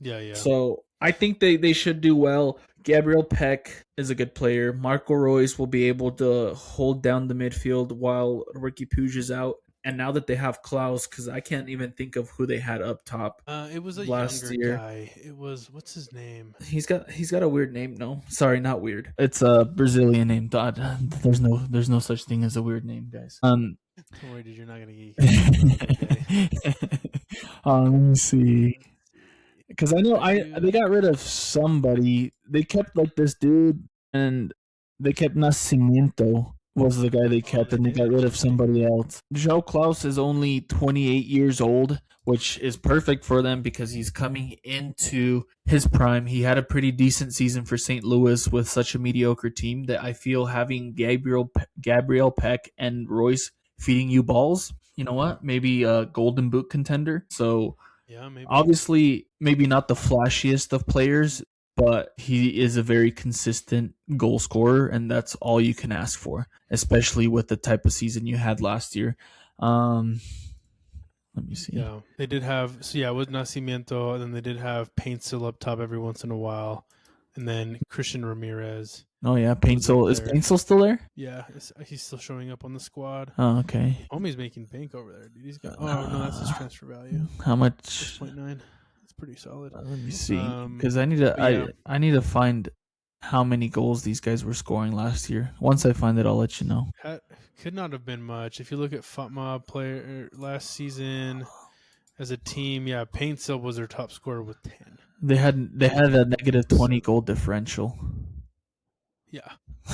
A: Yeah.
B: So I think they should do well. Gabriel Peck is a good player. Marco Royce will be able to hold down the midfield while Ricky Puig is out. And now that they have Klaus, because I can't even think of who they had up top.
A: It was a
B: last
A: younger
B: year.
A: guy. It was, what's his name?
B: He's got a weird name. No, sorry, not weird. It's a Brazilian name. There's no such thing as a weird name, guys.
A: Don't worry, dude. You're not gonna get.
B: Let me see. Because I know they got rid of somebody. They kept like this dude, and they kept Nascimento was the guy they kept, and they got rid of somebody else. Joe Klaus is only 28 years old, which is perfect for them because he's coming into his prime. He had a pretty decent season for St. Louis with such a mediocre team that I feel having Gabriel Peck and Royce feeding you balls, you know what? Maybe a Golden Boot contender. So
A: yeah, maybe.
B: Obviously, maybe not the flashiest of players, but he is a very consistent goal scorer, and that's all you can ask for, especially with the type of season you had last year. Let me see.
A: Yeah, they did have with Nascimento, and then they did have Paintsill up top every once in a while, and then Christian Ramirez.
B: Oh yeah, Paintsill. Is Paintsill still there?
A: Yeah, he's still showing up on the squad.
B: Oh, okay.
A: Homie's making bank over there, dude. He's got. Oh no, that's his transfer value.
B: How much?
A: 6.9. That's pretty solid.
B: Let me see, because I need to. I need to find how many goals these guys were scoring last year. Once I find it, I'll let you know.
A: Could not have been much. If you look at FUTMA player last season as a team, Paintsill was their top scorer with 10.
B: They had a negative 20 goal differential.
A: Yeah,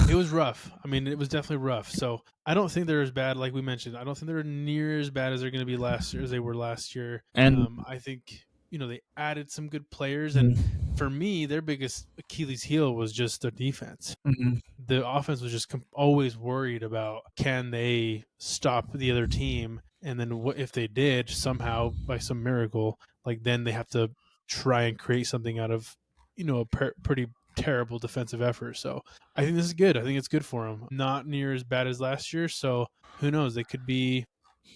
A: it was rough. I mean, it was definitely rough. So I don't think they're as bad, like we mentioned. I don't think they're near as bad as they're going to be last year as they were last year. And I think they added some good players, and for me, their biggest Achilles heel was just their defense.
B: Mm-hmm.
A: The offense was just always worried about, can they stop the other team, and then what if they did somehow by some miracle, like then they have to try and create something out of a pretty terrible defensive effort. So I think this is good. I think it's good for them. Not near as bad as last year. So who knows? They could be,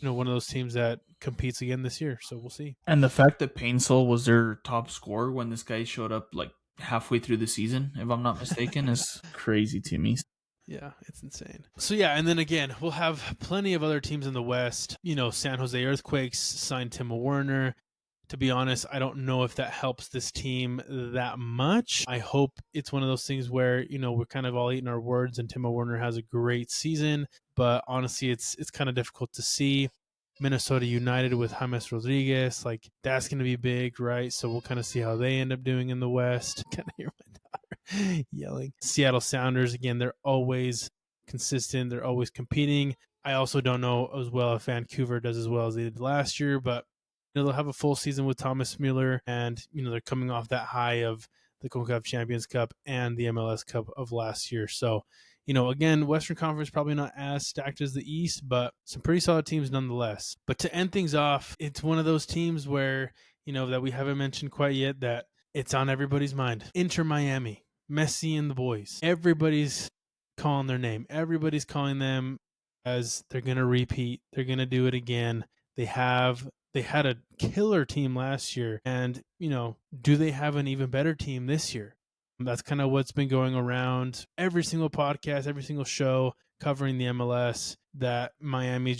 A: one of those teams that competes again this year. So we'll see.
B: And the fact that Paintsill was their top scorer when this guy showed up like halfway through the season, if I'm not mistaken, is crazy to me.
A: Yeah, it's insane. So and then again, we'll have plenty of other teams in the West. San Jose Earthquakes signed Timo Werner. To be honest, I don't know if that helps this team that much. I hope it's one of those things where, we're kind of all eating our words and Timo Werner has a great season. But honestly, it's kind of difficult to see. Minnesota United with James Rodriguez, like that's going to be big, right? So we'll kind of see how they end up doing in the West. Kind of hear my daughter yelling. Seattle Sounders, again, they're always consistent. They're always competing. I also don't know as well if Vancouver does as well as they did last year, but they'll have a full season with Thomas Mueller, and they're coming off that high of the CONCACAF Champions Cup and the MLS Cup of last year. So, again, Western Conference probably not as stacked as the East, but some pretty solid teams nonetheless. But to end things off, it's one of those teams where, that we haven't mentioned quite yet that it's on everybody's mind. Inter Miami, Messi and the boys. Everybody's calling their name. Everybody's calling them as they're going to repeat. They're going to do it again. They had a killer team last year, and do they have an even better team this year? That's kind of what's been going around every single podcast, every single show covering the MLS, that Miami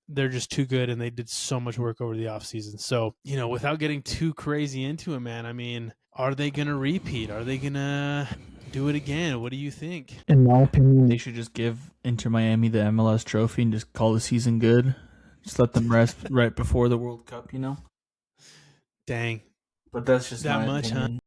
A: they're just too good, and they did so much work over the offseason. So, without getting too crazy into it, man, I mean, are they going to repeat? Are they going to do it again? What do you think?
B: In my opinion, they should just give Inter Miami the MLS trophy and just call the season good. Just let them rest right before the World Cup,
A: Dang.
B: But that's just
A: that
B: my
A: much,
B: opinion.
A: huh?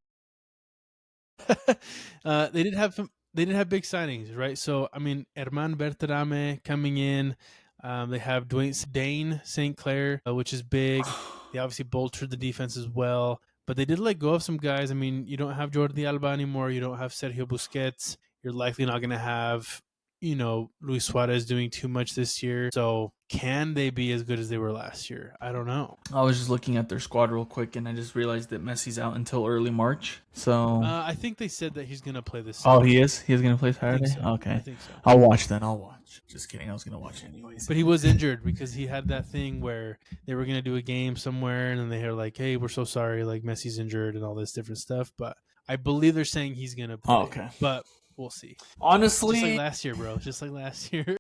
A: They did have big signings, right? So I mean, Herman Berterame coming in. They have Dane St. Clair, which is big. They obviously bolstered the defense as well, but they did let go of some guys. I mean, you don't have Jordi Alba anymore. You don't have Sergio Busquets. You're likely not going to have, Luis Suarez doing too much this year. So can they be as good as they were last year? I don't know.
B: I was just looking at their squad real quick, and I just realized that Messi's out until early March. So,
A: I think they said that he's going to play this
B: oh,
A: Saturday.
B: he is. He is going to play
A: I think
B: Saturday.
A: so. I
B: Okay,
A: think so.
B: I'll watch then. I'll watch. Just kidding. I was going to watch anyways.
A: But he was injured because he had that thing where they were going to do a game somewhere, and then they were like, "Hey, we're so sorry, like Messi's injured and all this different stuff." But I believe they're saying he's going to play.
B: Oh, okay.
A: But we'll see.
B: Honestly,
A: Just like last year, bro. Just like last year.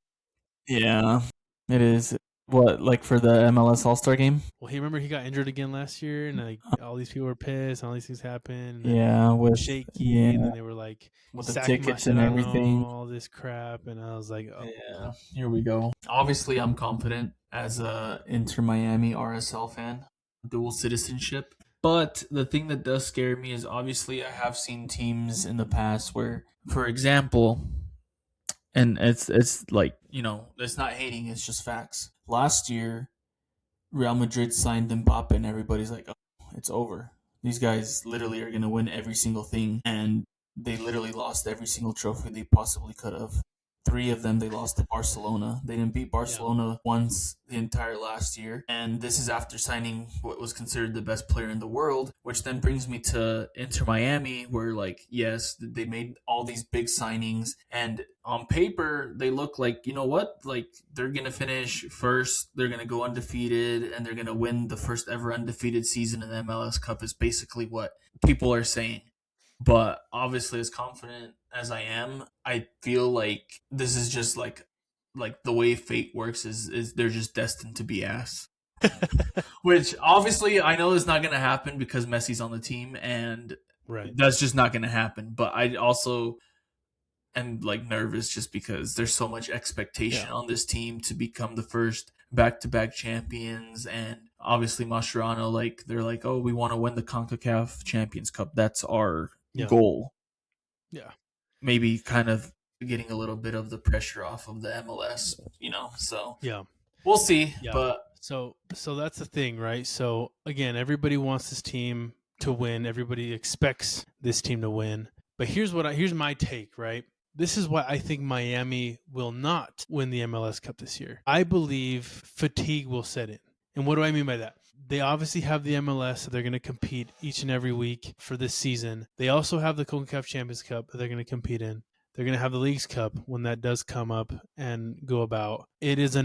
B: yeah, it is. What, like for the MLS All Star game?
A: Well, remember he got injured again last year, and like all these people were pissed, and all these things happened. And
B: Yeah, with
A: shaky, and then they were like
B: with the
A: Sack
B: tickets and everything.
A: all this crap, and I was like, oh.
B: Yeah, here we go. Obviously, I'm confident as a Inter Miami RSL fan, dual citizenship. But the thing that does scare me is obviously I have seen teams in the past where, for example, and it's like, it's not hating, it's just facts. Last year, Real Madrid signed Mbappe, and everybody's like, "Oh, it's over. These guys literally are gonna win every single thing," and they literally lost every single trophy they possibly could have. 3 of them they lost to Barcelona. They didn't beat Barcelona once the entire last year, and this is after signing what was considered the best player in the world. Which then brings me to Inter Miami, where, like, yes, they made all these big signings, and on paper they look like, you know what, like they're gonna finish first, they're gonna go undefeated, and they're gonna win the first ever undefeated season in the MLS Cup. Is basically what people are saying. But obviously, as confident as I am, I feel like this is just like the way fate works is they're just destined to be ass. Which obviously I know is not going to happen because Messi's on the team, and
A: Right.
B: that's just not going to happen. But I also am like nervous just because there's so much expectation on this team to become the first back-to-back champions, and obviously Mascherano, like they're like, oh, we want to win the CONCACAF Champions Cup. That's our goal.
A: Yeah.
B: Maybe kind of getting a little bit of the pressure off of the MLS, so
A: Yeah.
B: we'll see.
A: Yeah.
B: But
A: so that's the thing, right? So again, everybody wants this team to win. Everybody expects this team to win. But here's my take, right? This is why I think Miami will not win the MLS Cup this year. I believe fatigue will set in. And what do I mean by that? They obviously have the MLS, so they're going to compete each and every week for this season. They also have the CONCACAF Champions Cup that they're going to compete in. They're going to have the Leagues Cup when that does come up and go about. It is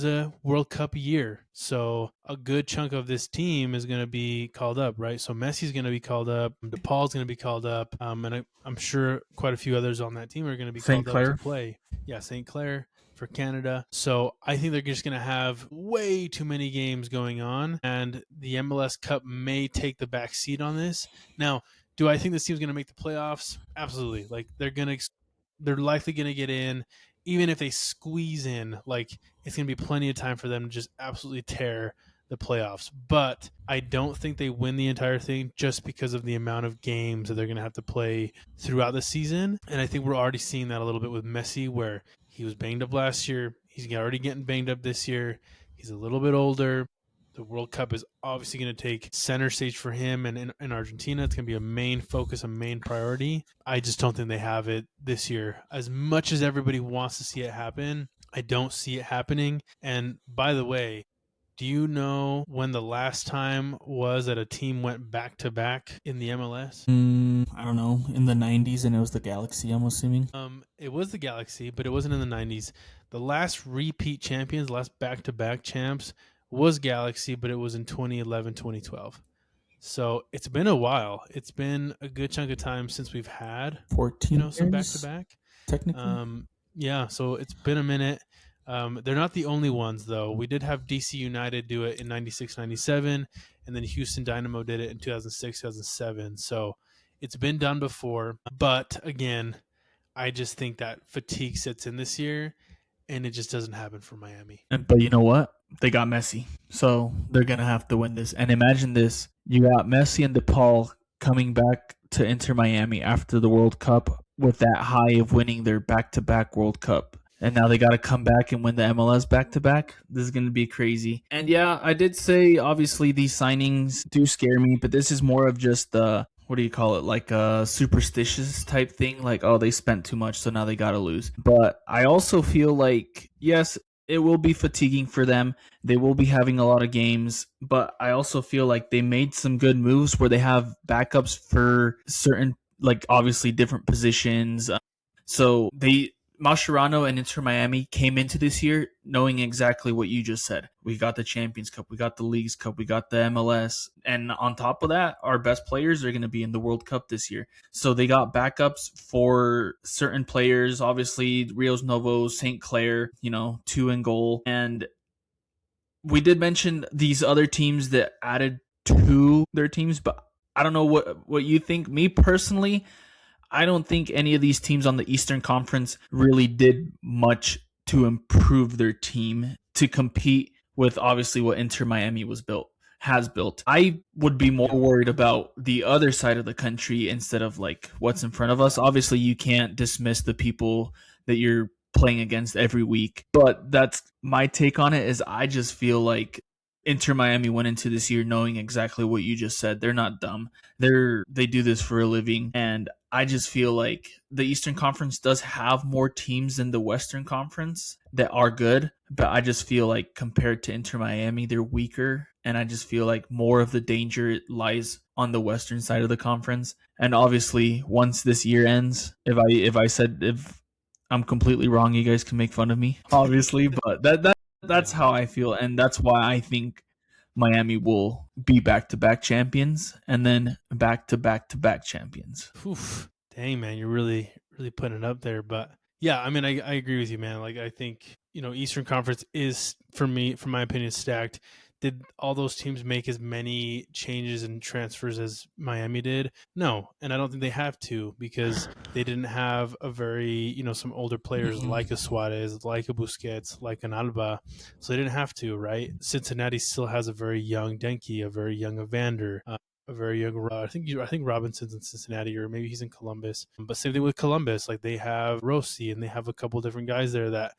A: a World Cup year, so a good chunk of this team is going to be called up, right? So Messi's going to be called up, DePaul's going to be called up, and I'm sure quite a few others on that team are going to be called up to play. Yeah, St. Clair for Canada. So I think they're just going to have way too many games going on, and the MLS Cup may take the back seat on this. Now, do I think this team's going to make the playoffs? Absolutely. Like they're likely going to get in. Even if they squeeze in, like it's going to be plenty of time for them to just absolutely tear the playoffs. But I don't think they win the entire thing just because of the amount of games that they're going to have to play throughout the season. And I think we're already seeing that a little bit with Messi, where he was banged up last year. He's already getting banged up this year. He's a little bit older. The World Cup is obviously going to take center stage for him, and in Argentina, it's going to be a main focus, a main priority. I just don't think they have it this year. As much as everybody wants to see it happen, I don't see it happening. And by the way, do you know when the last time was that a team went back to back in the MLS?
B: I don't know. In the 90s, and it was the Galaxy, I'm assuming.
A: It was the Galaxy, but it wasn't in the 90s. The last repeat champions, last back to back champs, was Galaxy, but it was in 2011, 2012. So it's been a while. It's been a good chunk of time since we've had
B: 14
A: some back
B: years,
A: to back.
B: technically.
A: Yeah, so it's been a minute. They're not the only ones, though. We did have DC United do it in 96, 97, and then Houston Dynamo did it in 2006, 2007. So it's been done before. But again, I just think that fatigue sets in this year, and it just doesn't happen for Miami.
B: But you know what? They got Messi, so they're gonna have to win this. And imagine this: you got Messi and DePaul coming back to Inter Miami after the World Cup with that high of winning their back-to-back World Cup. And now they got to come back and win the MLS back-to-back. This is going to be crazy. And yeah, I did say obviously these signings do scare me, but this is more of just the what do you call it, like a superstitious type thing, like, oh, they spent too much so now they gotta lose. But I also feel like, yes, it will be fatiguing for them, they will be having a lot of games, but I also feel like they made some good moves where they have backups for certain, like, obviously different positions. So they Mascherano and Inter Miami came into this year knowing exactly what you just said. We got the Champions Cup, we got the Leagues Cup, we got the MLS, and on top of that, our best players are going to be in the World Cup this year. So they got backups for certain players, obviously Rios Novos, St. Clair, two in goal. And we did mention these other teams that added to their teams, but I don't know what you think. Me personally, I don't think any of these teams on the Eastern Conference really did much to improve their team to compete with obviously what Inter Miami has built. I would be more worried about the other side of the country instead of like what's in front of us. Obviously, you can't dismiss the people that you're playing against every week, but that's my take on it. Is I just feel like Inter Miami went into this year knowing exactly what you just said. They're not dumb. They do this for a living, and I just feel like the Eastern Conference does have more teams than the Western Conference that are good, but I just feel like compared to Inter Miami, they're weaker, and I just feel like more of the danger lies on the Western side of the conference. And obviously, once this year ends, if I'm completely wrong, you guys can make fun of me, obviously, but that's how I feel, and that's why I think Miami will be back-to-back champions and then back-to-back-to-back champions.
A: Oof. Dang, man, you're really, really putting it up there. But yeah, I mean, I agree with you, man. Like, I think, Eastern Conference is, from my opinion, stacked. Did all those teams make as many changes and transfers as Miami did? No. And I don't think they have to, because they didn't have a very, some older players like a Suarez, like a Busquets, like an Alba. So they didn't have to, right? Cincinnati still has a very young Denki, a very young Evander, a very young. I think Robinson's in Cincinnati, or maybe he's in Columbus. But same thing with Columbus. Like, they have Rossi, and they have a couple different guys there that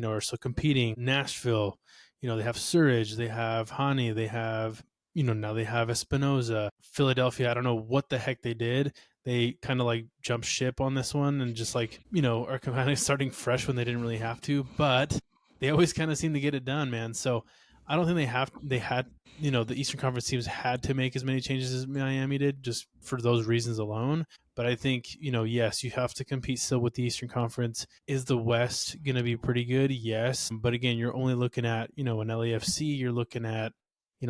A: are still competing. Nashville, they have Surridge, they have Hani, they have now they have Espinoza. Philadelphia, I don't know what the heck they did. They kind of like jumped ship on this one and just like are kind of starting fresh when they didn't really have to, but they always kind of seem to get it done, man. So I don't think they had the Eastern Conference teams had to make as many changes as Miami did, just for those reasons alone. But I think, yes, you have to compete still with the Eastern Conference. Is the West going to be pretty good? Yes. But again, you're only looking at, an LAFC, you're looking at,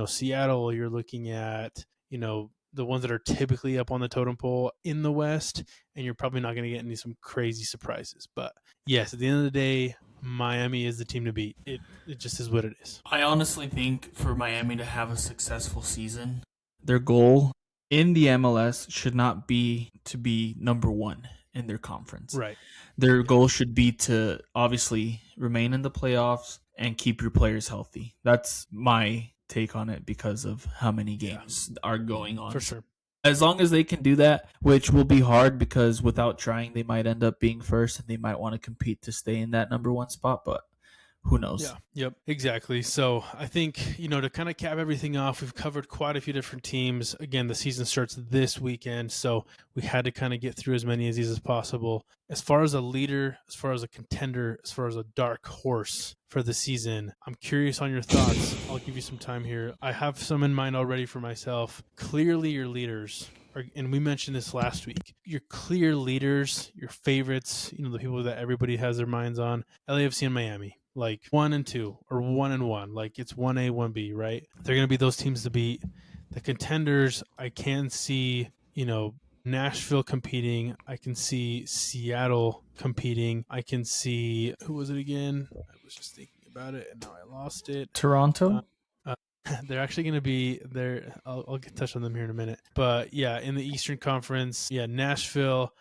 A: Seattle, you're looking at, the ones that are typically up on the totem pole in the West, and you're probably not going to get some crazy surprises. But yes, at the end of the day, Miami is the team to beat. It just is what it is.
B: I honestly think for Miami to have a successful season, their goal in the MLS should not be to be number one in their conference.
A: Right.
B: Their goal should be to obviously remain in the playoffs and keep your players healthy. That's my take on it because of how many games are going on.
A: For sure.
B: As long as they can do that, which will be hard because without trying, they might end up being first and they might want to compete to stay in that number one spot, but who knows?
A: Yeah. Yep. Exactly. So I think, to kind of cap everything off, we've covered quite a few different teams. Again, the season starts this weekend, so we had to kind of get through as many of these as possible. As far as a leader, as far as a contender, as far as a dark horse for the season, I'm curious on your thoughts. I'll give you some time here. I have some in mind already for myself. Clearly, your leaders and we mentioned this last week, your clear leaders, your favorites, the people that everybody has their minds on, LAFC and Miami, like 1 and 2 or 1 and 1, like it's 1A, 1B, right? They're going to be those teams to beat. The contenders, I can see, Nashville competing. I can see Seattle competing. I can see, who was it again? I was just thinking about it and now I lost it.
B: Toronto?
A: They're actually going to be there. I'll touch on them here in a minute. But yeah, in the Eastern Conference, Nashville,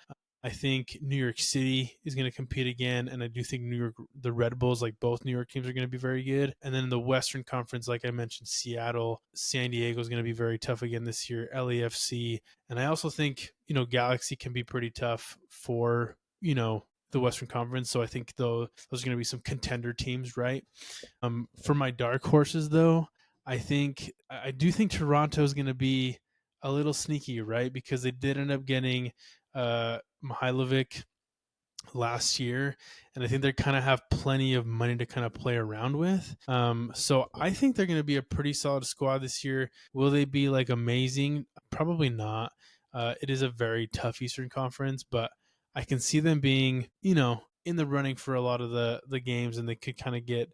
A: I think New York City is going to compete again, and I do think the Red Bulls, like both New York teams, are going to be very good. And then in the Western Conference, like I mentioned, Seattle, San Diego is going to be very tough again this year. LAFC, and I also think Galaxy can be pretty tough for the Western Conference. So I think those are going to be some contender teams, right? For my dark horses, though, I do think Toronto is going to be a little sneaky, right? Because they did end up getting Mihailovic last year, and I think they kind of have plenty of money to kind of play around with. So I think they're going to be a pretty solid squad this year. Will they be like amazing? Probably not. It is a very tough Eastern Conference, but I can see them being, in the running for a lot of the games, and they could kind of get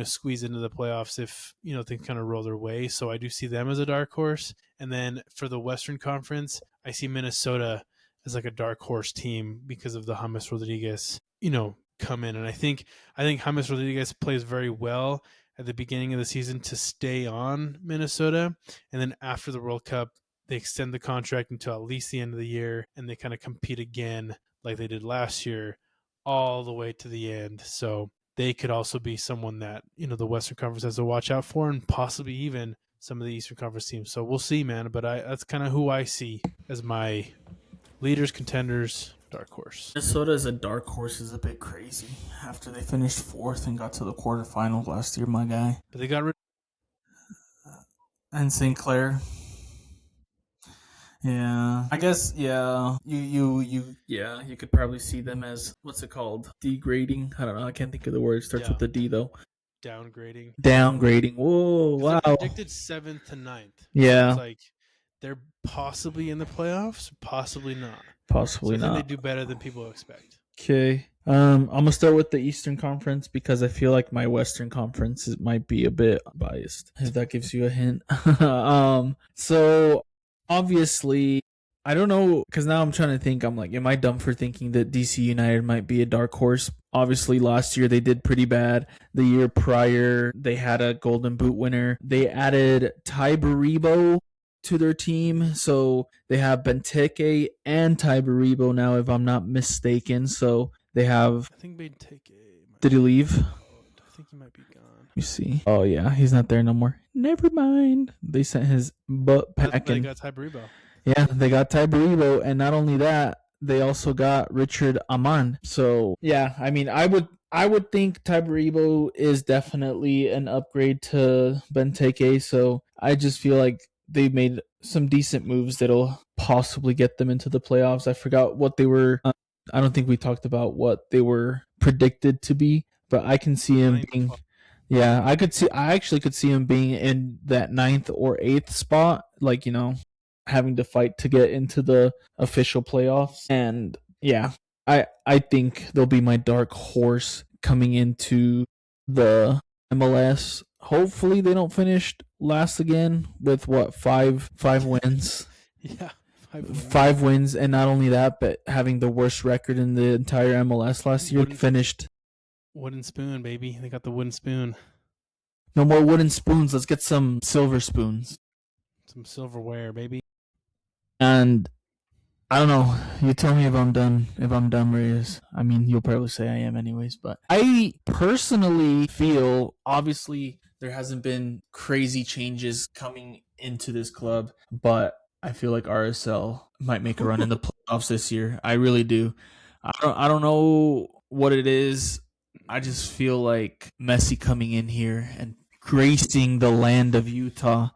A: squeeze into the playoffs if things kind of roll their way. So I do see them as a dark horse. And then for the Western Conference, I see Minnesota as like a dark horse team because of the James Rodriguez, come in. And I think James Rodriguez plays very well at the beginning of the season to stay on Minnesota. And then after the World Cup, they extend the contract until at least the end of the year, and they kind of compete again like they did last year all the way to the end. So they could also be someone that, the Western Conference has to watch out for, and possibly even some of the Eastern Conference teams. So we'll see, man. But that's kind of who I see as my leaders, contenders, dark horse.
B: Minnesota as a dark horse is a bit crazy after they finished fourth and got to the quarterfinals last year, my guy.
A: But they got rid
B: And St. Clair. Yeah, I guess. Yeah, you could probably see them as what's it called? Degrading. I don't know. I can't think of the word. It starts with the D though.
A: downgrading.
B: Downgrading. Whoa! Wow.
A: They're predicted 7th to 9th.
B: Yeah.
A: So it's like they're possibly in the playoffs, possibly not.
B: Possibly
A: so I
B: not.
A: think they do better than people expect.
B: Okay. I'm gonna start with the Eastern Conference because I feel like my Western Conference might be a bit biased. If that gives you a hint. So obviously, I don't know, because now I'm trying to think. I'm like, am I dumb for thinking that DC United might be a dark horse? Obviously, last year they did pretty bad. The year prior, they had a Golden Boot winner. They added Ty Baribo to their team, so they have Benteke and Ty Baribo now, if I'm not mistaken. So they have.
A: I think Benteke.
B: Did he leave?
A: I think he might be gone.
B: You see? Oh yeah, he's not there no more. Never mind. They sent his butt packing.
A: They got Ty Baribo.
B: Yeah, they got Ty Baribo, and not only that, they also got Richard Aman. So yeah, I mean, I would think Ty Baribo is definitely an upgrade to Benteke. So I just feel like they made some decent moves that'll possibly get them into the playoffs. I forgot what they were. I don't think we talked about what they were predicted to be, but I can see him being. Yeah, I actually could see him being in that 9th or 8th spot, like, having to fight to get into the official playoffs. And yeah, I think they'll be my dark horse coming into the MLS. Hopefully they don't finish last again with five wins.
A: Yeah.
B: 5 wins, and not only that, but having the worst record in the entire MLS last year. Finished
A: wooden spoon, baby. They got the wooden spoon.
B: No more wooden spoons. Let's get some silver spoons.
A: Some silverware, baby.
B: And I don't know. You tell me if I'm done. If I'm done, Reyes. I mean, you'll probably say I am anyways. But I personally feel, obviously, there hasn't been crazy changes coming into this club, but I feel like RSL might make a run in the playoffs this year. I really do. I don't know what it is. I just feel like Messi coming in here and gracing the land of Utah.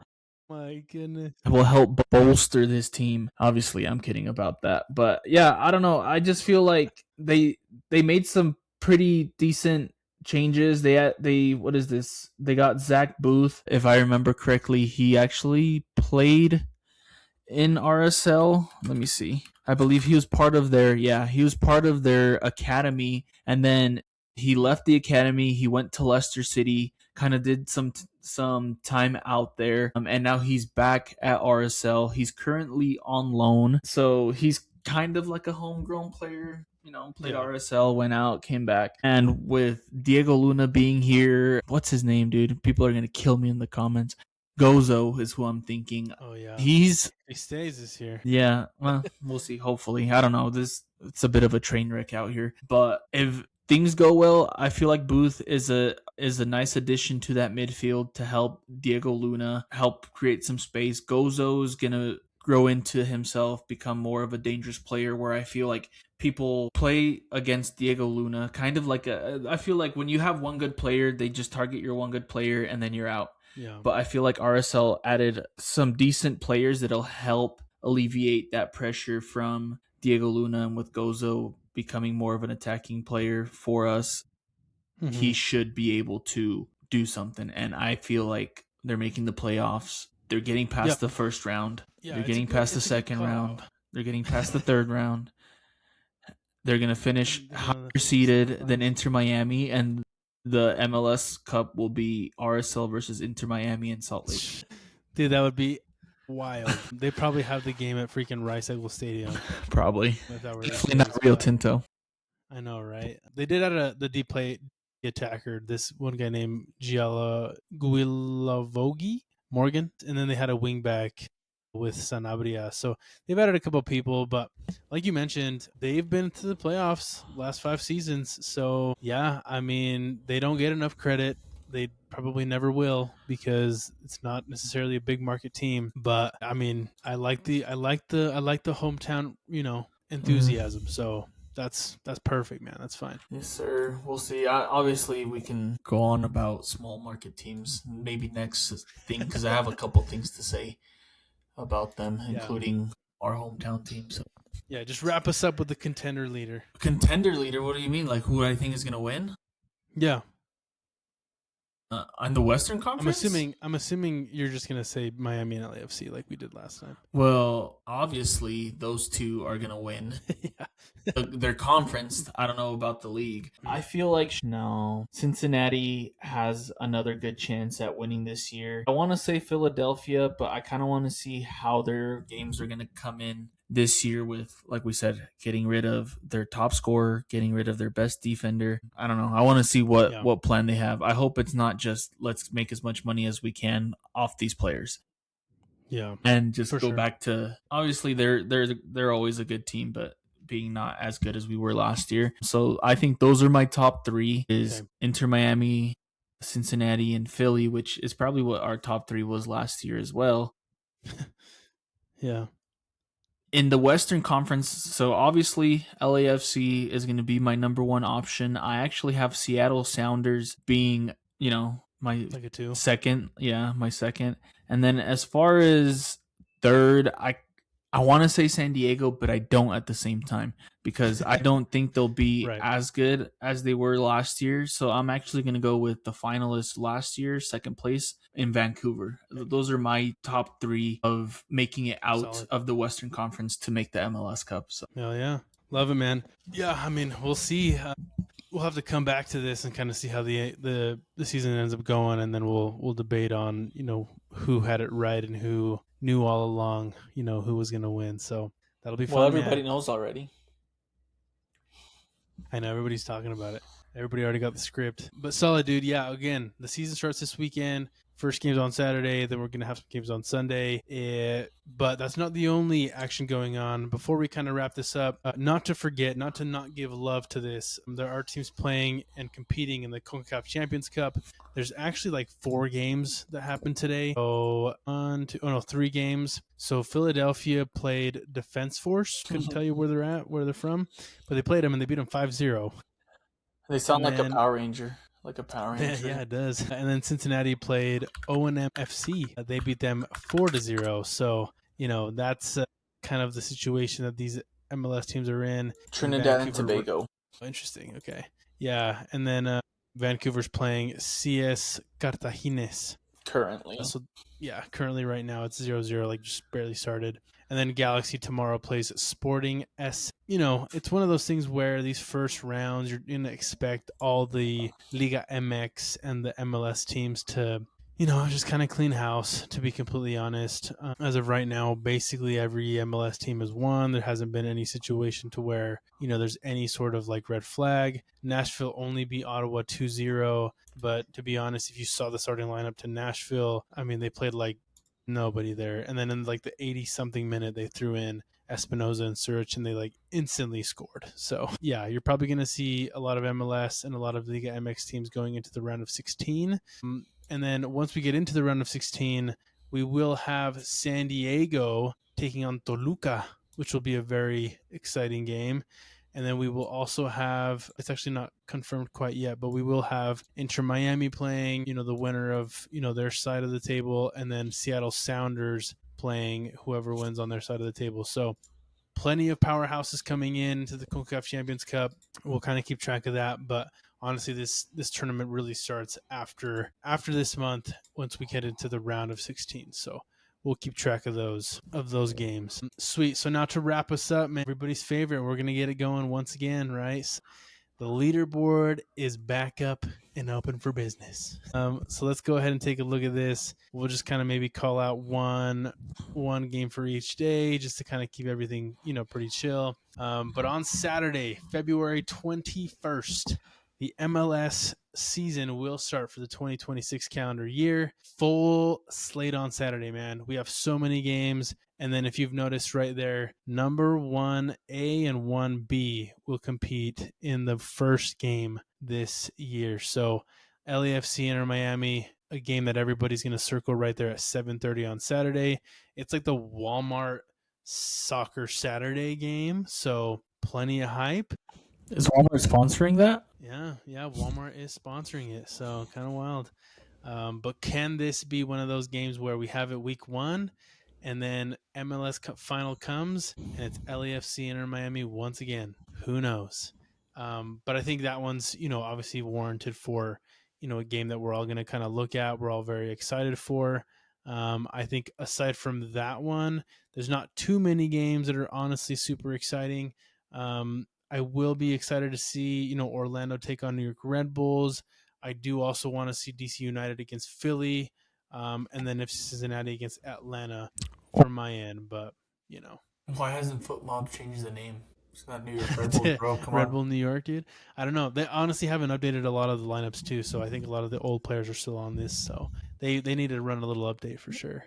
A: My goodness.
B: Will help bolster this team. Obviously, I'm kidding about that. But yeah, I don't know. I just feel like they made some pretty decent changes. What is this? They got Zach Booth. If I remember correctly, he actually played in RSL. Let me see. I believe he was part of their academy, and then he left the academy. He went to Leicester City, kind of did some time out there, and now he's back at RSL. He's currently on loan, so he's kind of like a homegrown player. Played RSL, went out, came back. And with Diego Luna being here, what's his name, dude? People are going to kill me in the comments. Gozo is who I'm thinking.
A: Oh yeah,
B: He's
A: he stays this year.
B: Yeah, well, we'll see. Hopefully, I don't know. It's a bit of a train wreck out here, but if things go well, I feel like Booth is a nice addition to that midfield to help Diego Luna help create some space. Gozo is gonna grow into himself, become more of a dangerous player. Where I feel like people play against Diego Luna, kind of like I feel like when you have one good player, they just target your one good player and then you're out.
A: Yeah.
B: But I feel like RSL added some decent players that'll help alleviate that pressure from Diego Luna, and with Gozo becoming more of an attacking player for us, he should be able to do something. And I feel like they're making the playoffs. They're getting past
A: Yep.
B: the first round.
A: Yeah,
B: They're getting past the second round. They're getting past the third round. They're going to finish higher seeded than Inter Miami, and the MLS Cup will be RSL versus Inter Miami in Salt Lake.
A: Dude, that would be wild. They probably have the game at freaking Rice Eagle Stadium.
B: Probably.
A: If that were
B: Definitely not Rio Tinto.
A: I know, right? They did add the deep play attacker, this one guy named Giala Guilavogi Morgan, and then they had a wingback with Sanabria. So they've added a couple people, but like you mentioned, they've been to the playoffs last 5 seasons. So yeah, I mean, they don't get enough credit. They probably never will because it's not necessarily a big market team. But I mean, I like the hometown, enthusiasm. So that's perfect, man. That's fine.
B: Yes, sir. We'll see. Obviously, we can go on about small market teams maybe next thing because I have a couple things to say about them, including our hometown team. So
A: yeah, just wrap us up with the contender leader.
B: Contender leader? What do you mean? Like who I think is gonna win?
A: Yeah.
B: On the Western Conference?
A: I'm assuming you're just gonna say Miami and LAFC like we did last time.
B: Well, obviously those two are gonna win.
A: Yeah.
B: Their conference. I don't know about the league. I feel like no. Cincinnati has another good chance at winning this year. I want to say Philadelphia, but I kind of want to see how their games are gonna come in this year with, like we said, getting rid of their top scorer, getting rid of their best defender. I don't know. I want to see what plan they have. I hope it's not just let's make as much money as we can off these players.
A: Yeah.
B: And just go back to, obviously they're always a good team, but being not as good as we were last year. So I think those are my top 3 is Inter Miami, Cincinnati, and Philly, which is probably what our top 3 was last year as well.
A: Yeah.
B: In the Western Conference, so obviously LAFC is going to be my number 1 option. I actually have Seattle Sounders being, my
A: like a 2.
B: Second. Yeah, my second. And then as far as third, I want to say San Diego, but I don't at the same time because I don't think they'll be as good as they were last year. So I'm actually going to go with the finalists last year, second place in Vancouver. Those are my top 3 of making it out of the Western Conference to make the MLS Cup. So.
A: Hell yeah. Love it, man. Yeah, I mean, we'll see. We'll have to come back to this and kind of see how the season ends up going, and then we'll debate on who had it right and who knew all along who was going to win. So that'll be fun.
B: Well, everybody knows already.
A: I know everybody's talking about it. Everybody already got the script. But solid, dude. Yeah, again, the season starts this weekend. First game's on Saturday. Then we're going to have some games on Sunday. But that's not the only action going on. Before we kind of wrap this up, not to not give love to this, there are teams playing and competing in the CONCACAF Champions Cup. There's actually like 4 games that happened today. 3 games. So Philadelphia played Defense Force. Couldn't tell you where they're at, where they're from. But they played them and they beat them 5-0.
B: They sound like a Power Ranger. Like a Power Ranger.
A: Yeah, it does. And then Cincinnati played O&M FC. They beat them 4-0. So, that's kind of the situation that these MLS teams are in.
B: Trinidad and Tobago.
A: Interesting. Okay. Yeah. And then Vancouver's playing CS Cartaginés.
B: Currently.
A: Currently right now it's 0-0, like just barely started. And then Galaxy tomorrow plays Sporting S. It's one of those things where these first rounds, you're going to expect all the Liga MX and the MLS teams to, just kind of clean house, to be completely honest. As of right now, basically every MLS team has won. There hasn't been any situation to where, there's any sort of like red flag. Nashville only beat Ottawa 2-0. But to be honest, if you saw the starting lineup to Nashville, I mean, they played like nobody there. And then in like the 80 something minute, they threw in Espinoza and Surich, and they like instantly scored. So yeah, you're probably going to see a lot of MLS and a lot of Liga MX teams going into the round of 16. And then once we get into the round of 16, we will have San Diego taking on Toluca, which will be a very exciting game. And then we will also have, it's actually not confirmed quite yet, but we will have Inter Miami playing, the winner of, their side of the table, and then Seattle Sounders playing whoever wins on their side of the table. So plenty of powerhouses coming in to the CONCACAF Champions Cup. We'll kind of keep track of that, but honestly, this tournament really starts after this month once we get into the round of 16. So we'll keep track of those games. Sweet. So now to wrap us up, man, everybody's favorite, we're gonna get it going once again, right? The leaderboard is back up and open for business. So let's go ahead and take a look at this. We'll just kind of maybe call out one game for each day, just to kind of keep everything, pretty chill. But on Saturday, February 21st, the MLS season will start for the 2026 calendar year. Full slate on Saturday, man. We have so many games. And then if you've noticed right there, number 1A and 1B will compete in the first game this year. So LAFC Inter Miami, a game that everybody's going to circle right there at 7:30 on Saturday. It's like the Walmart soccer Saturday game. So plenty of hype.
B: Is Walmart sponsoring that?
A: Yeah, Walmart is sponsoring it, so kind of wild. But can this be one of those games where we have it week 1, and then MLS final comes, and it's LAFC Inter Miami once again? Who knows? But I think that one's, obviously warranted for, a game that we're all going to kind of look at. We're all very excited for. I think aside from that one, there's not too many games that are honestly super exciting. I will be excited to see, Orlando take on New York Red Bulls. I do also want to see DC United against Philly, and then if Cincinnati against Atlanta from my end. But
B: Why hasn't Foot Mob changed the name? It's not New York Red Bulls, bro. Come
A: Red
B: on.
A: Bull New York, dude. I don't know. They honestly haven't updated a lot of the lineups too, so I think a lot of the old players are still on this. So they need to run a little update for sure.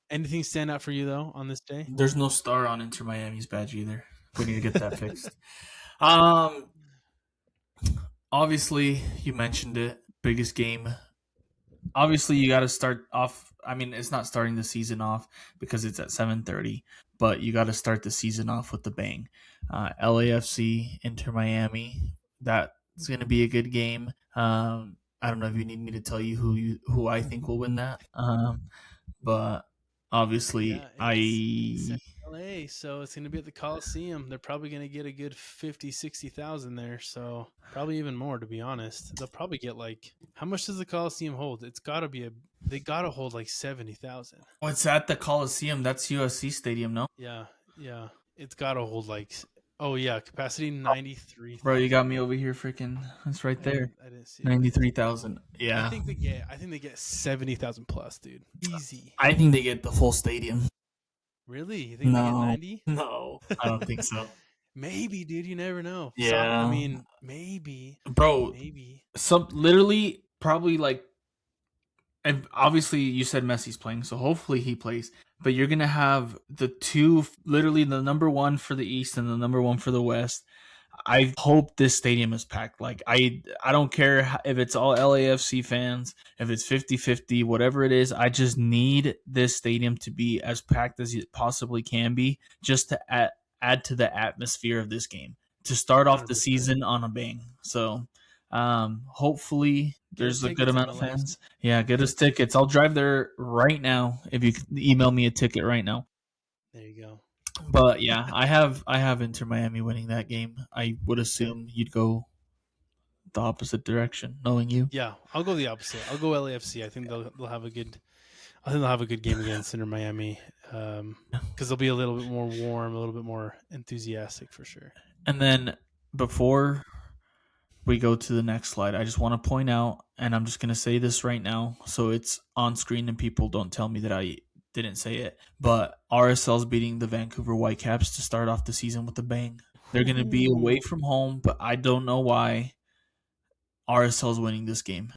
A: Anything stand out for you though on this day?
B: There's no star on Inter Miami's badge either. We need to get that fixed. Um, Obviously, you mentioned it. Biggest game. Obviously, you got to start off. I mean, it's not starting the season off because it's at 7:30, but you got to start the season off with the bang. LAFC Inter Miami. That's going to be a good game. I don't know if you need me to tell you who I think will win that. But obviously,
A: Yeah, it's LA, so it's going to be at the Coliseum. They're probably going to get a good 50, 60,000 there, so probably even more, to be honest. They'll probably get like, how much does the Coliseum hold? It's got to be they got to hold like 70,000.
B: It's at the Coliseum. That's USC Stadium, no?
A: Yeah, yeah. It's got to hold like, oh yeah, capacity 93,000.
B: Bro, you got me over here freaking. That's right there.
A: I didn't see it.
B: 93,000.
A: I
B: Yeah.
A: think they get 70,000 plus, dude. Easy.
B: I think they get the full stadium.
A: Really? You think they get
B: No.
A: 90?
B: No. I don't think so.
A: Maybe, dude. You never know.
B: Yeah.
A: I mean, maybe.
B: Bro,
A: Maybe.
B: literally probably like, and obviously you said Messi's playing, so hopefully he plays. But you're gonna have the two, literally the number one for the East and the number one for the West. I hope this stadium is packed. Like I don't care if it's all LAFC fans, if it's 50-50, whatever it is. I just need this stadium to be as packed as it possibly can be, just to add to the atmosphere of this game, to start off the
A: 100%.
B: season on a bang. So hopefully there's a good amount of fans. Yeah, get us tickets. I'll drive there right now if you could email me a ticket right now.
A: There you go.
B: But yeah, I have Inter Miami winning that game. I would assume you'd go the opposite direction, knowing you.
A: Yeah, I'll go the opposite. I'll go LAFC. I think they'll have a good. I think they'll have a good game against Inter Miami, because they'll be a little bit more warm, a little bit more enthusiastic for sure.
B: And then before we go to the next slide, I just want to point out, and I'm just going to say this right now so it's on screen and people don't tell me that I didn't say it, but RSL's beating the Vancouver Whitecaps to start off the season with a bang. They're going to be away from home, but I don't know why RSL's winning this game.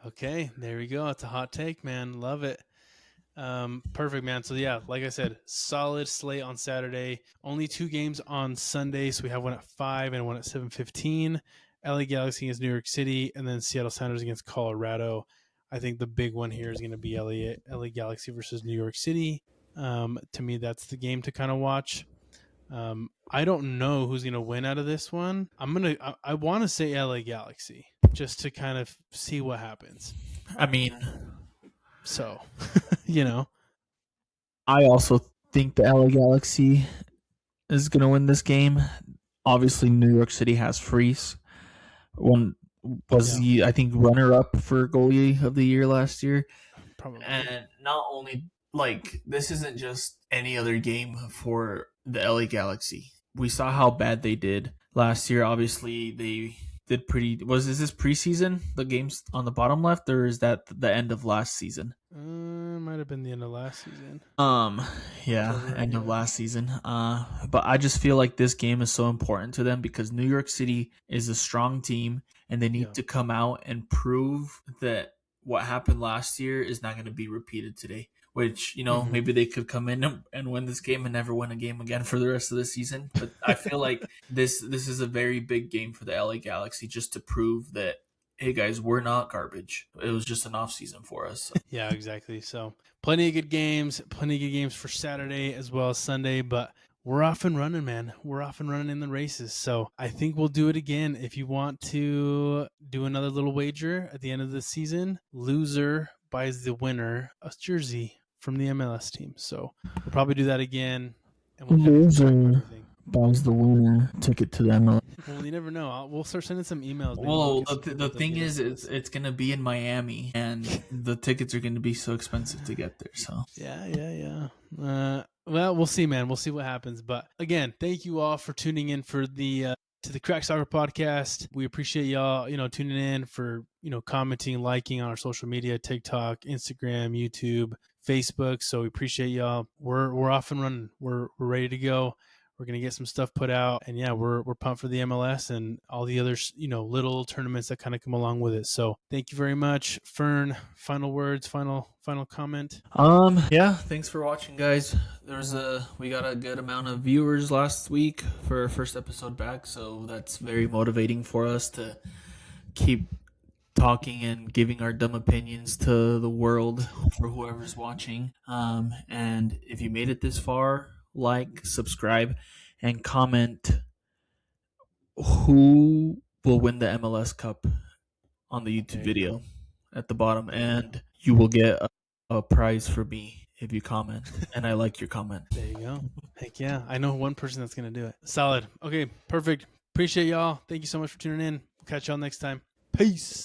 A: Okay, there we go. It's a hot take, man. Love it. Perfect, man. So yeah, like I said, solid slate on Saturday. Only 2 games on Sunday, so we have one at 5 and one at 7:15. LA Galaxy against New York City, and then Seattle Sounders against Colorado. I think the big one here is going to be LA Galaxy versus New York City. To me, that's the game to kind of watch. I don't know who's going to win out of this one. I want to say LA Galaxy just to kind of see what happens.
B: I mean,
A: So,
B: I also think the LA Galaxy is going to win this game. Obviously, New York City has Freese. One was he, I think, runner up for goalie of the year last year.
A: Probably.
B: And not only this isn't just any other game for the LA Galaxy. We saw how bad they did last year. Obviously, they did pretty. Is this preseason? The games on the bottom left, or is that the end of last season?
A: Might have been the end of last season.
B: Yeah, end of last season. But I just feel like this game is so important to them because New York City is a strong team, and they need to come out and prove that what happened last year is not going to be repeated today. Which, maybe they could come in and win this game and never win a game again for the rest of the season. But I feel like this is a very big game for the LA Galaxy just to prove that, hey guys, we're not garbage. It was just an off season for us. So.
A: Yeah, exactly. So plenty of good games for Saturday as well as Sunday, but we're off and running, man. We're off and running in the races. So I think we'll do it again. If you want to do another little wager at the end of the season, loser buys the winner a jersey from the MLS team. So we'll probably do that again. And we'll
B: loser buys the winner ticket to the MLS.
A: Well, you never know. We'll start sending some emails.
B: Well, the thing is, it's going to be in Miami, and the tickets are going to be so expensive to get there. So
A: yeah. Well, we'll see, man. We'll see what happens. But again, thank you all for tuning in for the to the Crack Soccer podcast. We appreciate y'all, tuning in, for commenting, liking on our social media, TikTok, Instagram, YouTube, Facebook. So we appreciate y'all. We're off and running. We're ready to go. We're going to get some stuff put out, and yeah, we're pumped for the MLS and all the other, little tournaments that kind of come along with it. So thank you very much. Fern, final words, final comment.
B: Yeah, thanks for watching, guys. We got a good amount of viewers last week for our first episode back. So that's very motivating for us to keep talking and giving our dumb opinions to the world for whoever's watching. And if you made it this far, like, subscribe, and comment who will win the MLS Cup on the YouTube video at the bottom, and you will get a prize for me if you comment, and I like your comment.
A: There you go. Heck yeah. I know one person that's going to do it. Solid. Okay, perfect. Appreciate y'all. Thank you so much for tuning in. We'll catch y'all next time. Peace.